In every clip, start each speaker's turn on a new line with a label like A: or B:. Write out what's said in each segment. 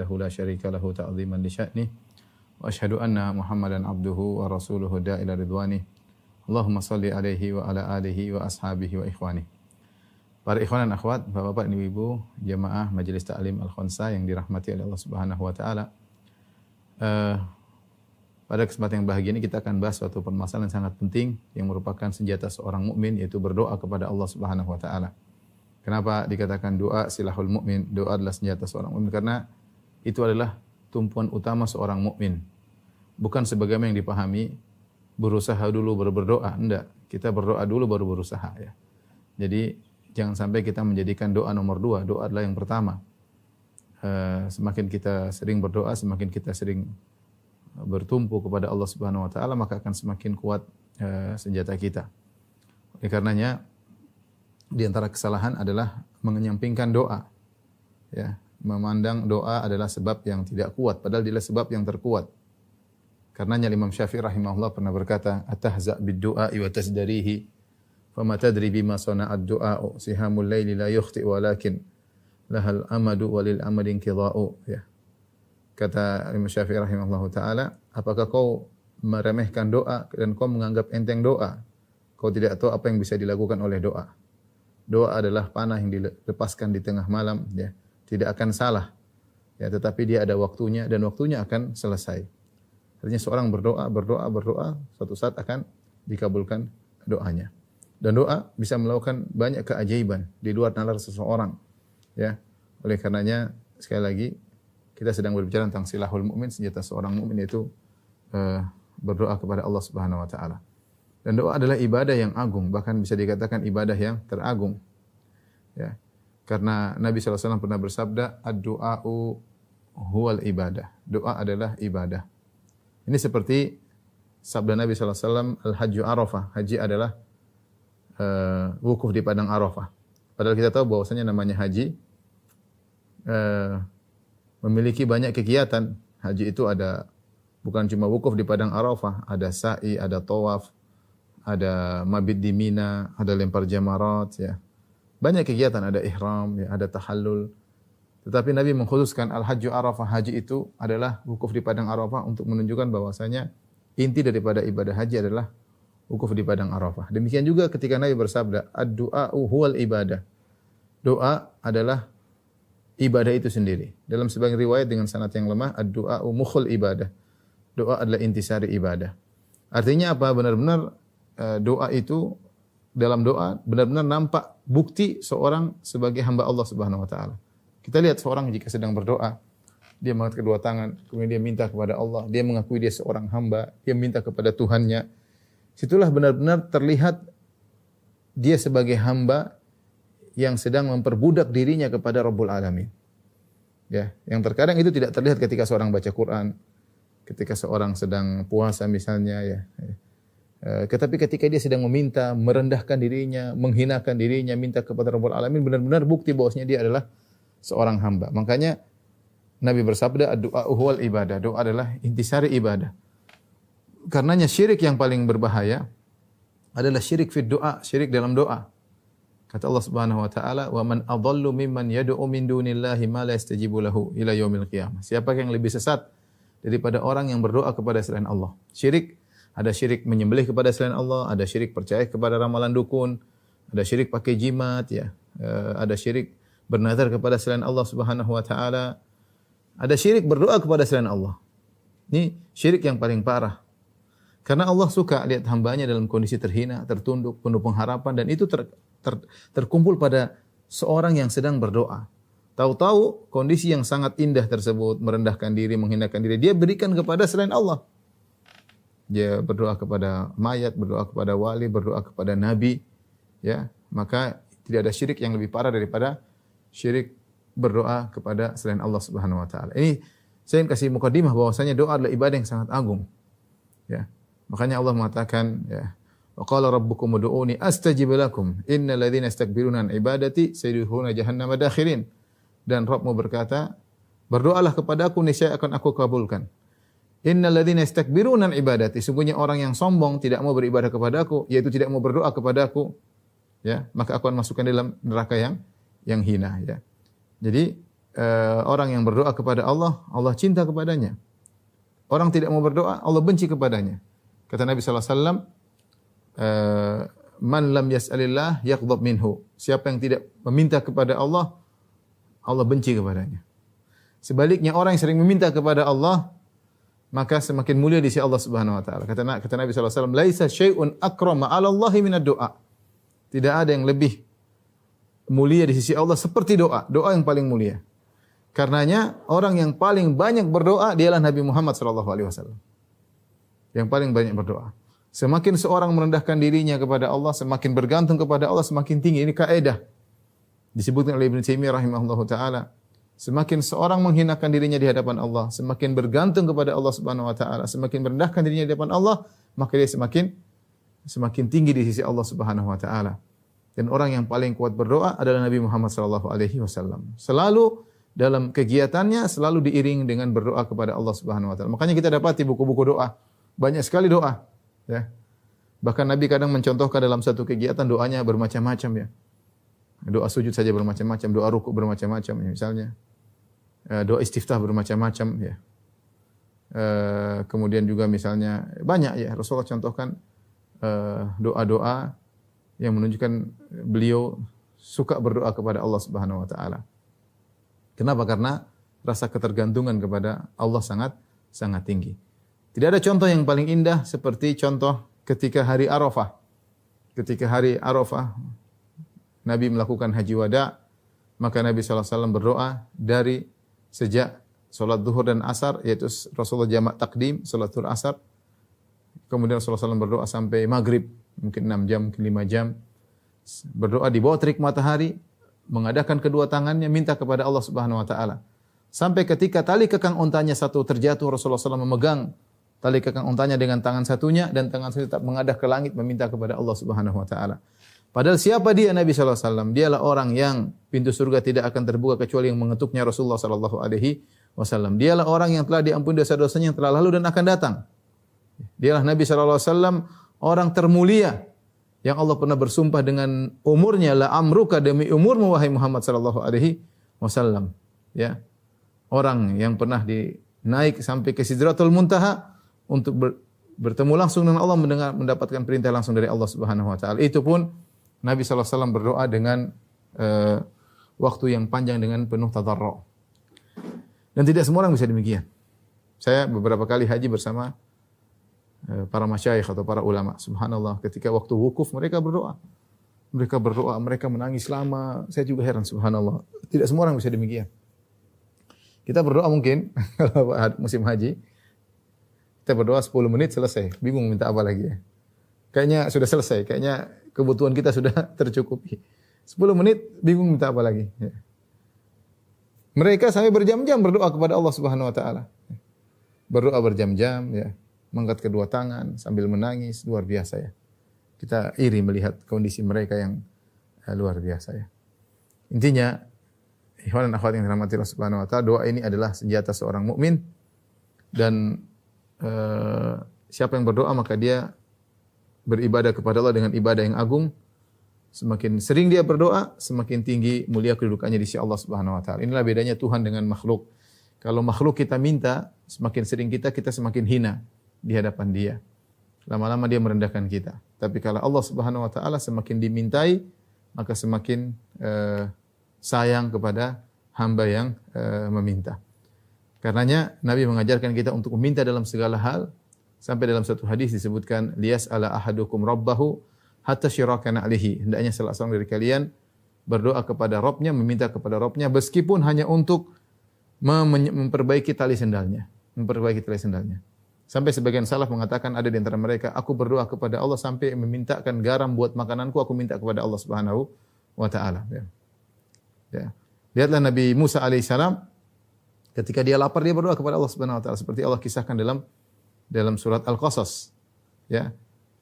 A: wahdahu la syarika lahu ta'ziman li sya'nih. Wa asyhadu anna Muhammadan abduhu wa rasuluhu da'ila ridwanih. Allahumma salli alaihi wa ala alihi wa ashabihi wa ikhwanih. Para ikhwan dan akhwat, Bapak-bapak, Ibu-ibu, jemaah Majelis Ta'lim Al-Khonsa yang dirahmati oleh Allah Subhanahu wa taala. Pada kesempatan yang bahagia ini kita akan bahas suatu permasalahan yang sangat penting yang merupakan senjata seorang mukmin, yaitu berdoa kepada Allah Subhanahu wa taala. Kenapa dikatakan doa silahul mukmin? Doa adalah senjata seorang mukmin karena itu adalah tumpuan utama seorang mukmin. Bukan sebagaimana yang dipahami berusaha dulu baru berdoa, enggak. Kita berdoa dulu baru berusaha ya. Jadi jangan sampai kita menjadikan doa nomor 2. Doa adalah yang pertama. Semakin kita sering berdoa, semakin kita sering bertumpu kepada Allah Subhanahu wa taala, maka akan semakin kuat senjata kita. Oleh karenanya di antara kesalahan adalah menyampingkan doa. Ya, memandang doa adalah sebab yang tidak kuat, padahal dia adalah sebab yang terkuat. Karenanya Imam Syafi'i rahimahullah pernah berkata, "Atahza bid-du'a wa tasdarihi." Fama tadri bima sana'ad du'a'u sihamul laili la yukhti walakin lahal amadu walil amadin qida'u ya. Kata Imam Syafi'i rahimahullahu taala, apakah kau meremehkan doa dan kau menganggap enteng doa? Kau tidak tahu apa yang bisa dilakukan oleh doa. Doa adalah panah yang dilepaskan di tengah malam ya, tidak akan salah. Ya, tetapi dia ada waktunya dan waktunya akan selesai. Artinya seorang berdoa, suatu saat akan dikabulkan doanya. Dan doa bisa melakukan banyak keajaiban di luar nalar seseorang. Ya. Oleh karenanya sekali lagi kita sedang berbicara tentang silahul mukmin, senjata seorang mukmin yaitu berdoa kepada Allah Subhanahu wa taala. Dan doa adalah ibadah yang agung, bahkan bisa dikatakan ibadah yang teragung. Ya. Karena Nabi sallallahu alaihi wasallam pernah bersabda, "Ad-du'a'u huwal ibadah." Doa adalah ibadah. Ini seperti sabda Nabi sallallahu alaihi wasallam, "Al-hajju Arafah." Haji adalah wukuf di padang Arafah. Padahal kita tahu bahwasanya namanya haji memiliki banyak kegiatan. Haji itu ada bukan cuma wukuf di padang Arafah, ada sa'i, ada tawaf, ada mabit di Mina, ada lempar jamarat ya. Banyak kegiatan, ada ihram, ya, ada tahallul. Tetapi Nabi mengkhususkan al-hajju Arafah, haji itu adalah wukuf di padang Arafah untuk menunjukkan bahwasanya inti daripada ibadah haji adalah wukuf di padang Arafah. Demikian juga ketika Nabi bersabda, "Ad-du'a'u huwal ibadah." Doa adalah ibadah itu sendiri. Dalam sebagian riwayat dengan sanad yang lemah, "Ad-du'a'u mukhul ibadah." Doa adalah intisari ibadah. Artinya apa? Benar-benar doa itu, dalam doa benar-benar nampak bukti seorang sebagai hamba Allah Subhanahu wa taala. Kita lihat seorang jika sedang berdoa, dia mengangkat kedua tangan, kemudian dia minta kepada Allah, dia mengakui dia seorang hamba, dia minta kepada Tuhannya. Situlah benar-benar terlihat dia sebagai hamba yang sedang memperbudak dirinya kepada Rabbul Alamin. Ya, yang terkadang itu tidak terlihat ketika seorang baca Quran, ketika seorang sedang puasa misalnya ya. Tetapi ketika dia sedang meminta, merendahkan dirinya, menghinakan dirinya, minta kepada Rabbul Alamin, benar-benar bukti bahwasanya dia adalah seorang hamba. Makanya Nabi bersabda, "Ad-du'a'u huwal ibadah." Doa adalah intisari ibadah. Karenanya syirik yang paling berbahaya adalah syirik fid doa, syirik dalam doa. Kata Allah Subhanahu wa taala, "Wa man adallu mimman yad'u min dunillahi ma la yastajibu lahu ila yaumil qiyamah." Siapa yang lebih sesat daripada orang yang berdoa kepada selain Allah? Syirik, ada syirik menyembelih kepada selain Allah, ada syirik percaya kepada ramalan dukun, ada syirik pakai jimat ya, ada syirik bernazar kepada selain Allah Subhanahu wa taala, ada syirik berdoa kepada selain Allah. Ini syirik yang paling parah. Karena Allah suka lihat hambanya dalam kondisi terhina, tertunduk, penuh pengharapan, dan itu terkumpul pada seorang yang sedang berdoa. Tahu-tahu kondisi yang sangat indah tersebut, merendahkan diri, menghinakan diri, dia berikan kepada selain Allah. Dia berdoa kepada mayat, berdoa kepada wali, berdoa kepada nabi, ya. Maka tidak ada syirik yang lebih parah daripada syirik berdoa kepada selain Allah Subhanahu wa taala. Ini saya ingin kasih mukadimah bahwasanya doa adalah ibadah yang sangat agung. Ya. Makanya Allah mengatakan ya, wa qala rabbukum ud'uni astajib lakum innal ladzina yastakbiruna an ibadati sayadkhuluna jahannama dakhirin. Dan Rabbmu berkata, berdoalah kepada aku niscaya akan aku kabulkan. Innal ladzina yastakbiruna an ibadati, sungguhnya orang yang sombong tidak mau beribadah kepada aku, yaitu tidak mau berdoa kepada aku, ya, maka aku akan masukkan dalam neraka yang hina ya. Jadi orang yang berdoa kepada Allah, Allah cinta kepadanya. Orang tidak mau berdoa, Allah benci kepadanya. Kata Nabi sallallahu alaihi wasallam, man lam yas'alillah yaghdab minhu. Siapa yang tidak meminta kepada Allah, Allah benci kepadanya. Sebaliknya orang yang sering meminta kepada Allah, maka semakin mulia di sisi Allah Subhanahu wa taala. Kata Nabi sallallahu alaihi wasallam, laisa syai'un akrama 'ala Allah minad du'a. Tidak ada yang lebih mulia di sisi Allah seperti doa. Doa yang paling mulia. Karenanya orang yang paling banyak berdoa dialah Nabi Muhammad sallallahu alaihi wasallam. Yang paling banyak berdoa. Semakin seorang merendahkan dirinya kepada Allah, semakin bergantung kepada Allah, semakin tinggi. Ini kaidah. Disebutkan oleh Ibnu Taimiyah rahimahullahu taala. Semakin seorang menghinakan dirinya di hadapan Allah, semakin bergantung kepada Allah Subhanahu wa taala, semakin merendahkan dirinya di hadapan Allah, maka dia semakin tinggi di sisi Allah Subhanahu wa taala. Dan orang yang paling kuat berdoa adalah Nabi Muhammad sallallahu alaihi wasallam. Selalu dalam kegiatannya selalu diiring dengan berdoa kepada Allah Subhanahu wa taala. Makanya kita dapati buku-buku doa, banyak sekali doa, ya. Bahkan Nabi kadang mencontohkan dalam satu kegiatan doanya bermacam-macam, ya. Doa sujud saja bermacam-macam, doa rukuk bermacam-macam, ya, misalnya. Doa istiftah bermacam-macam, ya. Kemudian juga misalnya banyak, ya, Rasulullah contohkan doa-doa yang menunjukkan beliau suka berdoa kepada Allah Subhanahu wa taala. Kenapa? Karena rasa ketergantungan kepada Allah sangat tinggi. Tidak ada contoh yang paling indah seperti contoh ketika hari Arafah. Ketika hari Arafah Nabi melakukan haji wada, maka Nabi sallallahu alaihi wasallam berdoa dari sejak salat zuhur dan asar, yaitu Rasulullah jamak takdim salat zuhur asar. Kemudian Rasulullah SAW berdoa sampai maghrib, mungkin 6 jam, mungkin 5 jam. Berdoa di bawah terik matahari, mengadakan kedua tangannya, minta kepada Allah Subhanahu wa taala. Sampai ketika tali kekang untanya satu terjatuh, Rasulullah SAW memegang tali kekang untanya dengan tangan satunya, dan tangan satunya tetap mengadah ke langit meminta kepada Allah Subhanahu wa taala. Padahal siapa dia Nabi sallallahu alaihi wasallam? Dialah orang yang pintu surga tidak akan terbuka kecuali yang mengetuknya Rasulullah sallallahu alaihi wasallam. Dialah orang yang telah diampuni dosa-dosanya yang telah lalu dan akan datang. Dialah Nabi sallallahu alaihi wasallam, orang termulia yang Allah pernah bersumpah dengan umurnya, la amruka, demi umurmu wahai Muhammad sallallahu alaihi wasallam. Ya. Orang yang pernah naik sampai ke Sidratul Muntaha untuk bertemu langsung dengan Allah, mendapatkan perintah langsung dari Allah Subhanahu wa taala. Itu pun Nabi sallallahu alaihi wasallam berdoa dengan waktu yang panjang dengan penuh tadarru'. Dan tidak semua orang bisa demikian. Saya beberapa kali haji bersama para masyayikh atau para ulama. Subhanallah, ketika waktu wukuf mereka berdoa. Mereka menangis lama. Saya juga heran, subhanallah. Tidak semua orang bisa demikian. Kita berdoa mungkin kalau musim haji, kita berdoa 10 menit selesai. Bingung minta apa lagi, ya. Kayaknya sudah selesai, kayaknya kebutuhan kita sudah tercukupi. 10 menit bingung minta apa lagi, ya. Mereka sampai berjam-jam berdoa kepada Allah Subhanahu wa taala. Berdoa berjam-jam, ya. Mengangkat kedua tangan sambil menangis, luar biasa, ya. Kita iri melihat kondisi mereka yang luar biasa, ya. Intinya, ikhwan dan akhwat yang dirahmati Allah Subhanahu wa taala, doa ini adalah senjata seorang mukmin, dan siapa yang berdoa maka dia beribadah kepada Allah dengan ibadah yang agung. Semakin sering dia berdoa, semakin tinggi mulia kedudukannya di sisi Allah Subhanahu wa taala. Inilah bedanya Tuhan dengan makhluk. Kalau makhluk kita minta, semakin sering kita semakin hina di hadapan Dia. Lama-lama Dia merendahkan kita. Tapi kalau Allah Subhanahu wa taala semakin dimintai, maka semakin sayang kepada hamba yang meminta. Karenanya Nabi mengajarkan kita untuk meminta dalam segala hal, sampai dalam satu hadis disebutkan liyas'ala ahadukum rabbahu hatta syirakana alihi. Hendaknya salah seorang dari kalian berdoa kepada Rabbnya, meminta kepada Rabbnya meskipun hanya untuk memperbaiki tali sendalnya, Sampai sebagian salaf mengatakan ada di antara mereka, aku berdoa kepada Allah sampai memintakan garam buat makananku, aku minta kepada Allah Subhanahu wa taala. Ya. Lihatlah Nabi Musa alaihissalam, ketika dia lapar dia berdoa kepada Allah Subhanahu wa taala seperti Allah kisahkan dalam surat Al-Qasas. Ya.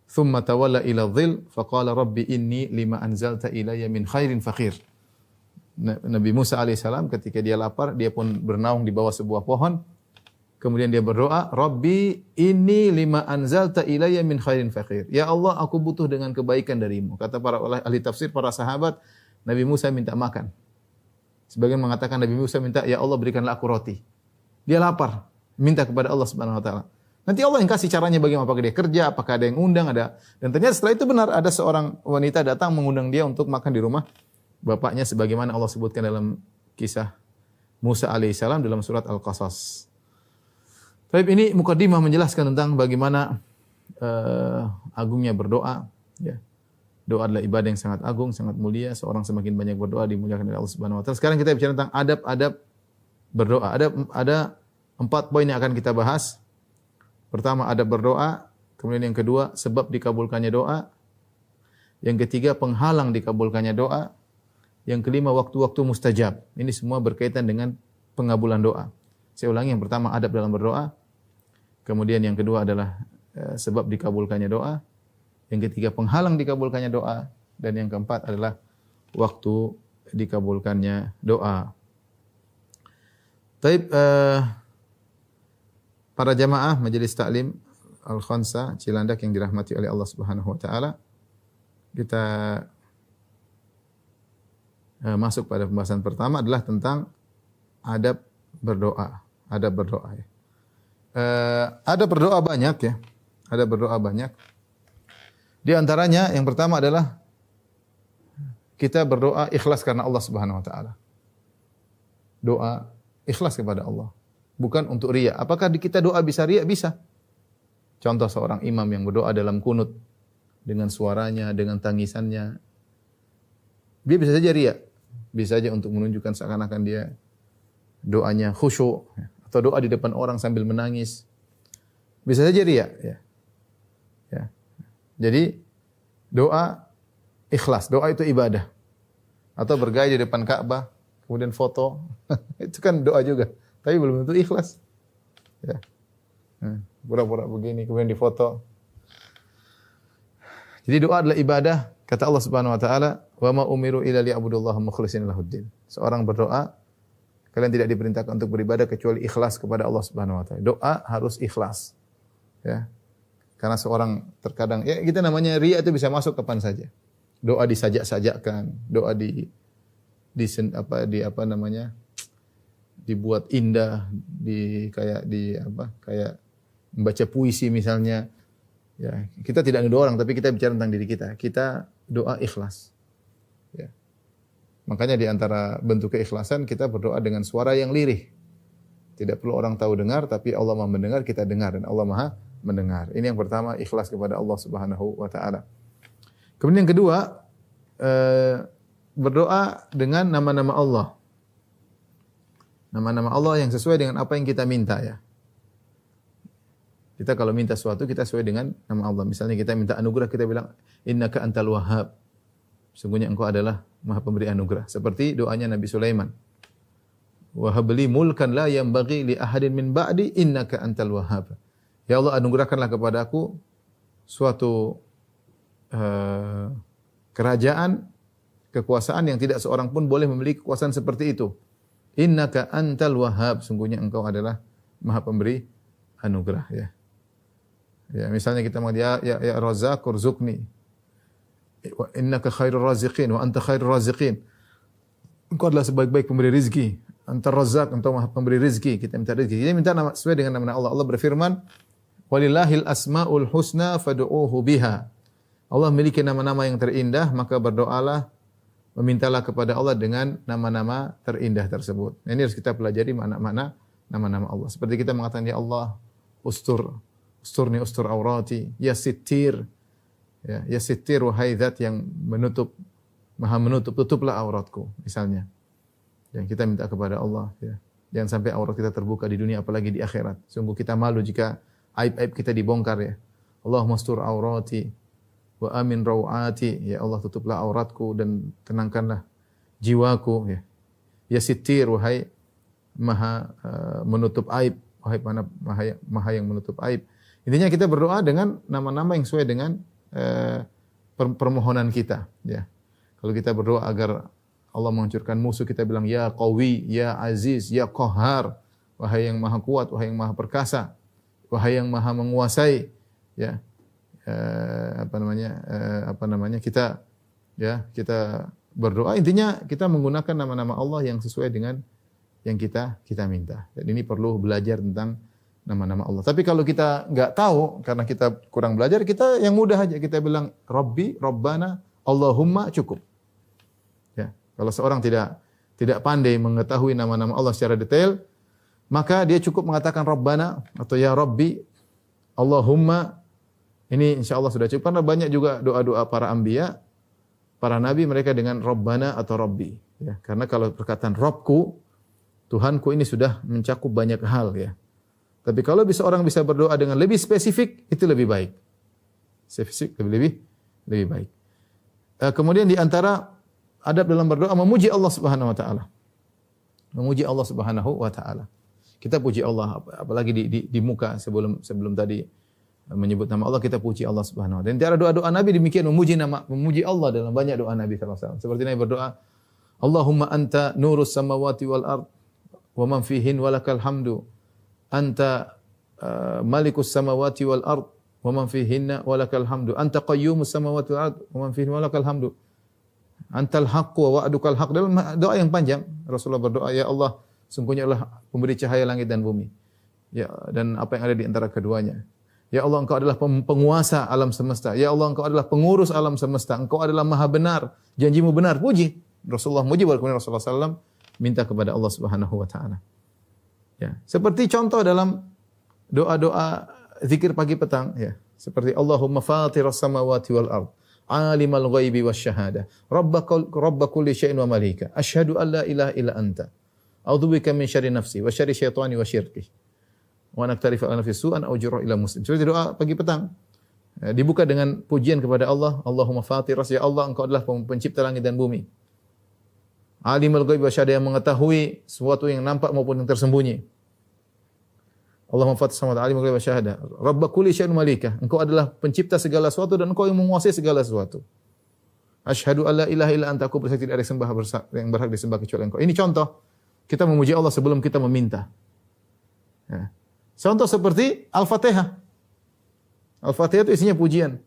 A: Thumma tawalla ila dhil faqala rabbi inni lima anzalta ilayya min khairin faqir. Nabi Musa alaihissalam ketika dia lapar, dia pun bernaung di bawah sebuah pohon. Kemudian dia berdoa, Rabbi inni lima anzalta ilayya min khairin faqir. Ya Allah, aku butuh dengan kebaikan darimu. Kata para ahli tafsir, para sahabat, Nabi Musa minta makan. Sebagian mengatakan Nabi Musa minta, ya Allah berikanlah aku roti. Dia lapar, minta kepada Allah Subhanahu wa taala. Nanti Allah yang kasih caranya bagaimana, apakah dia kerja, apakah ada yang undang, ada. Dan ternyata setelah itu benar ada seorang wanita datang mengundang dia untuk makan di rumah bapaknya sebagaimana Allah sebutkan dalam kisah Musa alaihissalam dalam surat Al-Qasas. Tapi ini mukadimah menjelaskan tentang bagaimana agungnya berdoa, ya. Doa adalah ibadah yang sangat agung, sangat mulia. Seorang semakin banyak berdoa dimuliakan oleh Allah Subhanahu wa taala. Sekarang kita bicara tentang adab-adab berdoa. Ada 4 poin yang akan kita bahas. Pertama, adab berdoa. Kemudian yang kedua, sebab dikabulkannya doa. Yang ketiga, penghalang dikabulkannya doa. Yang kelima, waktu-waktu mustajab. Ini semua berkaitan dengan pengabulan doa. Saya ulangi, yang pertama adab dalam berdoa. Kemudian yang kedua adalah sebab dikabulkannya doa. Yang ketiga, penghalang dikabulkannya doa. Dan yang keempat adalah waktu dikabulkannya doa. Taib, para jamaah Majelis Taklim Al-Khansa Cilandak yang dirahmati oleh Allah Subhanahu wa taala. Kita masuk pada pembahasan pertama adalah tentang adab berdoa. Adab berdoa ya. Adab berdoa banyak ya. Adab berdoa banyak. Di antaranya yang pertama adalah kita berdoa ikhlas karena Allah Subhanahu wa taala. Doa ikhlas kepada Allah, bukan untuk riya. Apakah kita doa bisa riya? Bisa. Contoh seorang imam yang berdoa dalam kunut dengan suaranya, dengan tangisannya. Dia bisa saja riya. Bisa saja untuk menunjukkan seakan-akan dia doanya khusyuk atau doa di depan orang sambil menangis. Bisa saja riya, ya. Ya. Jadi doa ikhlas, doa itu ibadah. Atau bergaya di depan Ka'bah, kemudian foto, itu kan doa juga, tapi belum tentu ikhlas. Ya. Pura-pura begini, kemudian difoto. Jadi doa adalah ibadah, kata Allah Subhanahu wa taala, "Wa ma umiru illa liya'budullaha mukhlishina lahuddin." Seorang berdoa, kalian tidak diperintahkan untuk beribadah kecuali ikhlas kepada Allah Subhanahu wa taala. Doa harus ikhlas. Ya. Karena seorang terkadang ya kita namanya riya itu bisa masuk kapan saja. Doa disajak-sajakkan, doa dibuat indah, kayak membaca puisi misalnya. Ya, kita tidak nuduh orang tapi kita bicara tentang diri kita. Kita doa ikhlas. Ya. Makanya di antara bentuk keikhlasan kita berdoa dengan suara yang lirih. Tidak perlu orang tahu dengar tapi Allah Maha mendengar, kita dengar dan Allah Maha mendengar. Ini yang pertama, ikhlas kepada Allah Subhanahu wa taala. Kemudian yang kedua, berdoa dengan nama-nama Allah. Nama-nama Allah yang sesuai dengan apa yang kita minta ya. Kita kalau minta sesuatu kita sesuai dengan nama Allah. Misalnya kita minta anugerah, kita bilang innaka antal wahhab. Sungguhnya engkau adalah Maha Pemberi anugerah. Seperti doanya Nabi Sulaiman. Wa habli mulkan la yanbaghi li ahadin min ba'di innaka antal wahhab. Ya Allah, anugerahkanlah kepadaku suatu kerajaan, kekuasaan yang tidak seorang pun boleh memiliki kekuasaan seperti itu. Innaka antal wahhab, sungguhnya engkau adalah Maha Pemberi anugerah ya. Ya, misalnya kita mengatakan ya Razzaq urzuqni. Wa innaka khairur raziqin wa anta khairur raziqin. Engkau adalah sebaik-baik pemberi rezeki. Anta Razzaq, engkau Maha Pemberi rezeki. Kita minta rezeki. Kita minta nama sesuai dengan nama Allah. Allah berfirman, "Walillahil asmaul husna fad'uuhu biha." Allah memiliki nama-nama yang terindah, maka berdoalah, memintalah kepada Allah dengan nama-nama terindah tersebut. Nah, ini harus kita pelajari makna-makna nama-nama Allah. Seperti kita mengatakan ya Allah, usturni ustur aurati, ya sittir. Ya sittir wahai zat yang menutup, Maha menutup, tutuplah auratku misalnya. Yang kita minta kepada Allah ya. Jangan sampai aurat kita terbuka di dunia apalagi di akhirat. Sungguh kita malu jika aib-aib kita dibongkar ya. Allahumma astur aurati wa amin rawati. Ya Allah, tutuplah auratku dan tenangkanlah jiwaku ya. Ya sittir wahai Maha menutup aib, wahai Maha yang menutup aib. Intinya kita berdoa dengan nama-nama yang sesuai dengan permohonan kita ya. Kalau kita berdoa agar Allah menghancurkan musuh, kita bilang ya Qawi, ya Aziz, ya Qahhar, wahai yang Maha kuat, wahai yang Maha perkasa, wahai yang Maha menguasai ya. Kita berdoa. Intinya kita menggunakan nama-nama Allah yang sesuai dengan yang kita minta. Dan ini perlu belajar tentang nama-nama Allah. Tapi kalau kita nggak tahu karena kita kurang belajar, kita yang mudah aja kita bilang Rabbi, Rabbana, Allahumma cukup. Ya, kalau seorang tidak pandai mengetahui nama-nama Allah secara detail, maka dia cukup mengatakan Rabbana atau ya Rabbi, Allahumma. Ini insyaallah sudah cukup karena banyak juga doa-doa para anbiya, para nabi mereka dengan Rabbana atau Rabbi. Ya, karena kalau perkataan Rabbku, Tuhanku ini sudah mencakup banyak hal ya. Tapi kalau orang bisa berdoa dengan lebih spesifik, itu lebih baik. Spesifik lebih baik. Kemudian di antara adab dalam berdoa memuji Allah Subhanahu wa taala. Memuji Allah Subhanahu wa taala. Kita puji Allah apalagi di muka sebelum tadi menyebut nama Allah, kita puji Allah Subhanahu wa taala. Dan di antara doa-doa Nabi demikian memuji Allah dalam banyak doa Nabi sallallahu alaihi wasallam. Seperti Nabi berdoa, Allahumma anta nurus samawati wal ard wa man fihin walakal hamdu. Anta malikus samawati wal ard wa man fihinna walakal hamdu. Anta qayyumus samawati wal ard wa man fihinna walakal hamdu. Antal haqqu wa wa'dukal haqq. Dalam doa yang panjang Rasulullah berdoa, ya Allah, sungguhnya Allah pemberi cahaya langit dan bumi. Ya, dan apa yang ada di antara keduanya. Ya Allah, Engkau adalah penguasa alam semesta. Ya Allah, Engkau adalah pengurus alam semesta. Engkau adalah Maha benar. Janjimu benar. Puji. Rasulullah muji, kemudian Rasulullah SAW minta kepada Allah Subhanahu wa taala. Ya, seperti contoh dalam doa-doa zikir pagi petang ya, seperti Allahumma fatiras samawati wal ard, alimal ghaibi wasyahada, rabb kulli syai'in wa malika, asyhadu an la ilaha illa anta, a'udzubika min syarri nafsi wa syarri syaitani wa syirki, wa naktarifu ala nafsi su'an aw jurra ila muslim. Seperti doa pagi petang. Ya, dibuka dengan pujian kepada Allah, Allahumma fatiras, ya Allah, Engkau adalah pencipta langit dan bumi. Alimul ghaib wa syahada, yang mengetahui sesuatu yang nampak maupun yang tersembunyi. Allahumma fatis samawati alimul ghaib wa syahada. Rabb kulli syai'in malika. Engkau adalah pencipta segala sesuatu dan Engkau yang menguasai segala sesuatu. Asyhadu alla ilaha illa anta, aku bersaksi tidak ada yang berhak disembah kecuali Engkau. Ini contoh kita memuji Allah sebelum kita meminta. Ya. Contoh seperti Al-Fatihah. Al-Fatihah itu isinya pujian.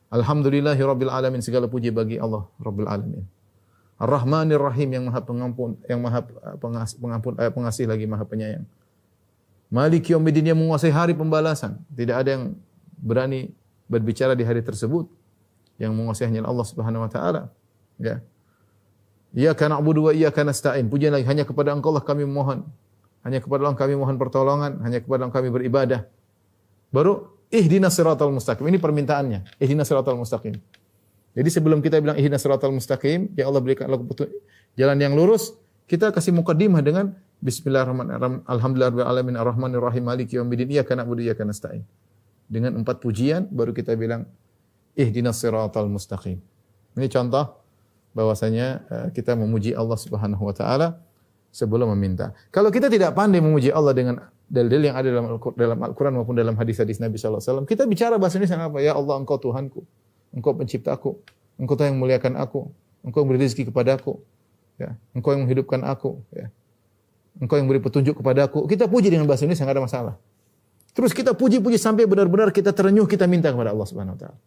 A: Alhamdulillahirabbil alamin, segala puji bagi Allah Rabbil alamin. Ar-Rahmanir Rahim, yang Maha Pengampun, yang Maha Pengasih lagi Maha Penyayang. Maliki Yaumiddin, yang menguasai hari pembalasan. Tidak ada yang berani berbicara di hari tersebut. Yang menguasai hanya Allah Subhanahu wa taala. Ya. Iyyaka na'budu wa iyyaka nasta'in. Pujian lagi, hanya kepada Engkau lah kami memohon. Hanya kepada Allah kami mohon pertolongan, hanya kepada Allah kami beribadah. Baru ihdinas siratal mustaqim. Ini permintaannya. Ihdinas siratal mustaqim. Jadi sebelum kita bilang ihdinas siratal mustaqim, ya Allah berikan jalan yang lurus, kita kasih muqaddimah dengan bismillahirrahmanirrahim, alhamdulillahirabbil alamin, arrahmanir rahim, maliki yaumiddin, iyyaka na'budu wa iyyaka nasta'in. Dengan 4 pujian baru kita bilang ihdinas siratal mustaqim. Ini contoh bahwasanya kita memuji Allah Subhanahu wa taala sebelum meminta. Kalau kita tidak pandai memuji Allah dengan dalil yang ada dalam Al-Qur'an maupun dalam hadis-hadis Nabi sallallahu alaihi wasallam, kita bicara bahasa Indonesia apa? Ya Allah, Engkau Tuhanku. Engkau penciptaku, Engkau yang memuliakan aku, Engkau yang beri rezeki kepadaku, ya. Engkau yang menghidupkan aku, ya. Engkau yang beri petunjuk kepadaku. Kita puji dengan bahasa Indonesia, enggak ada masalah. Terus kita puji-puji sampai benar-benar kita terenyuh, kita minta kepada Allah Subhanahu wa taala.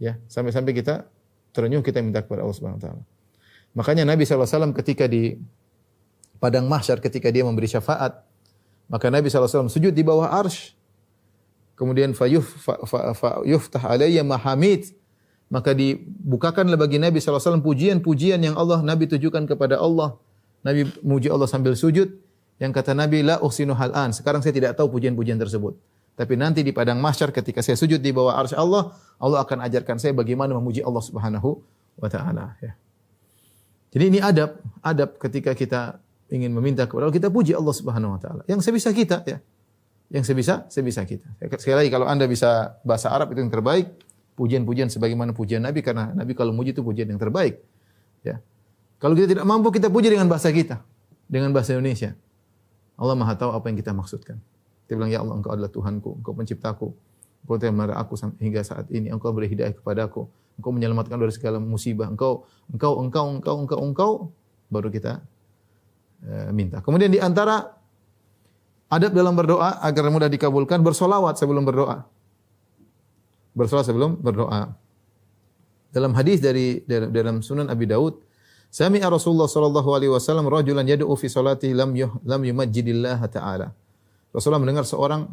A: Ya, sampai-sampai kita terenyuh, kita minta kepada Allah Subhanahu wa taala. Makanya Nabi sallallahu alaihi wasallam ketika di padang mahsyar, ketika dia memberi syafaat, maka Nabi sallallahu alaihi wasallam sujud di bawah arsy. Kemudian yuftah alayya mahamid, maka dibukakanlah bagi Nabi sallallahu alaihi wasallam pujian-pujian yang Nabi tujukan kepada Allah. Nabi muji Allah sambil sujud. Yang kata Nabi, la uhsinu hal'an. Sekarang saya tidak tahu pujian-pujian tersebut. Tapi nanti di padang mahsyar ketika saya sujud di bawah arsy Allah, Allah akan ajarkan saya bagaimana memuji Allah Subhanahu wa taala, ya. Jadi ini adab ketika kita ingin meminta kepada Allah, kita puji Allah Subhanahu wa taala. Yang sebisa kita, ya. Yang sebisa kita. Sekali lagi, kalau Anda bisa bahasa Arab itu yang terbaik. Pujian-pujian sebagaimana pujian Nabi, karena Nabi kalau muji itu pujian yang terbaik. Ya. Kalau kita tidak mampu, kita puji dengan bahasa kita, dengan bahasa Indonesia. Allah Maha tahu apa yang kita maksudkan. Kita bilang, ya Allah, Engkau adalah Tuhanku, Engkau penciptaku, Engkau yang memelihara aku hingga saat ini, Engkau beri hidayah kepadaku, Engkau menyelamatkan dari segala musibah, Engkau, baru kita minta. Kemudian di antara adab dalam berdoa agar mudah dikabulkan, bersolawat sebelum berdoa. Bersolawat sebelum berdoa. Dalam hadis dalam Sunan Abi Daud, Sami'a Rasulullah sallallahu alaihi wasallam rajulan yad'u fi salatihi lam yumajjidillah ta'ala. Rasulullah mendengar seorang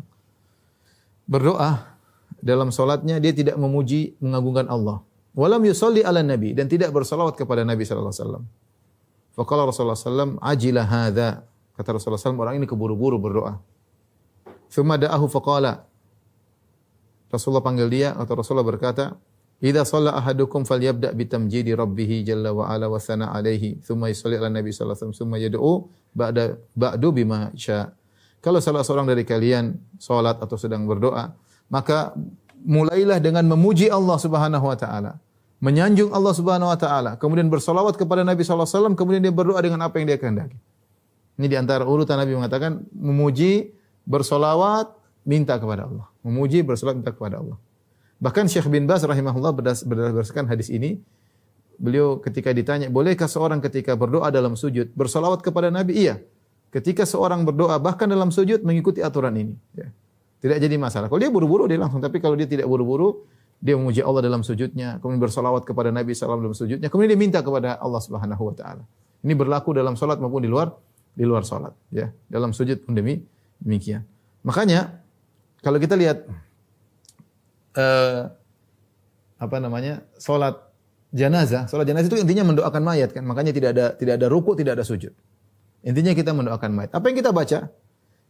A: berdoa dalam salatnya dia tidak memuji mengagungkan Allah. Walam yusalli ala nabi dan tidak bersalawat kepada Nabi sallallahu alaihi wasallam. Faqala Rasulullah sallallahu ajila hadza. Kata Rasulullah sallallahu orang ini keburu-buru berdoa. Tsumma da'ahu faqala. Rasulullah panggil dia atau Rasulullah berkata, "Idza shalla ahadukum falyabda' bitamjidi rabbih jalla wa ala wa sana alaihi, tsumma yusalli ala nabi sallallahu alaihi wasallam, tsumma yad'u ba'du bima syaa." Kalau salah seorang dari kalian salat atau sedang berdoa, maka mulailah dengan memuji Allah Subhanahu wa taala, menyanjung Allah Subhanahu wa taala, kemudian berselawat kepada Nabi sallallahu alaihi wasallam, kemudian dia berdoa dengan apa yang dia kehendaki. Ini di antara urutan Nabi mengatakan memuji, bersolawat, minta kepada Allah. Memuji, bersolawat, minta kepada Allah. Bahkan Syekh bin Baz rahimahullah berdasarkan hadis ini, beliau ketika ditanya, bolehkah seorang ketika berdoa dalam sujud bersolawat kepada Nabi? Iya. Ketika seorang berdoa bahkan dalam sujud mengikuti aturan ini. Ya. Tidak jadi masalah. Kalau dia buru-buru dia langsung. Tapi kalau dia tidak buru-buru, dia memuji Allah dalam sujudnya, kemudian bersolawat kepada Nabi SAW dalam sujudnya, kemudian dia minta kepada Allah Subhanahu wa taala. Ini berlaku dalam salat maupun di luar salat, ya. Dalam sujud pun demikian. Makanya kalau kita lihat salat jenazah itu intinya mendoakan mayat kan. Makanya tidak ada ruku, tidak ada sujud. Intinya kita mendoakan mayat. Apa yang kita baca?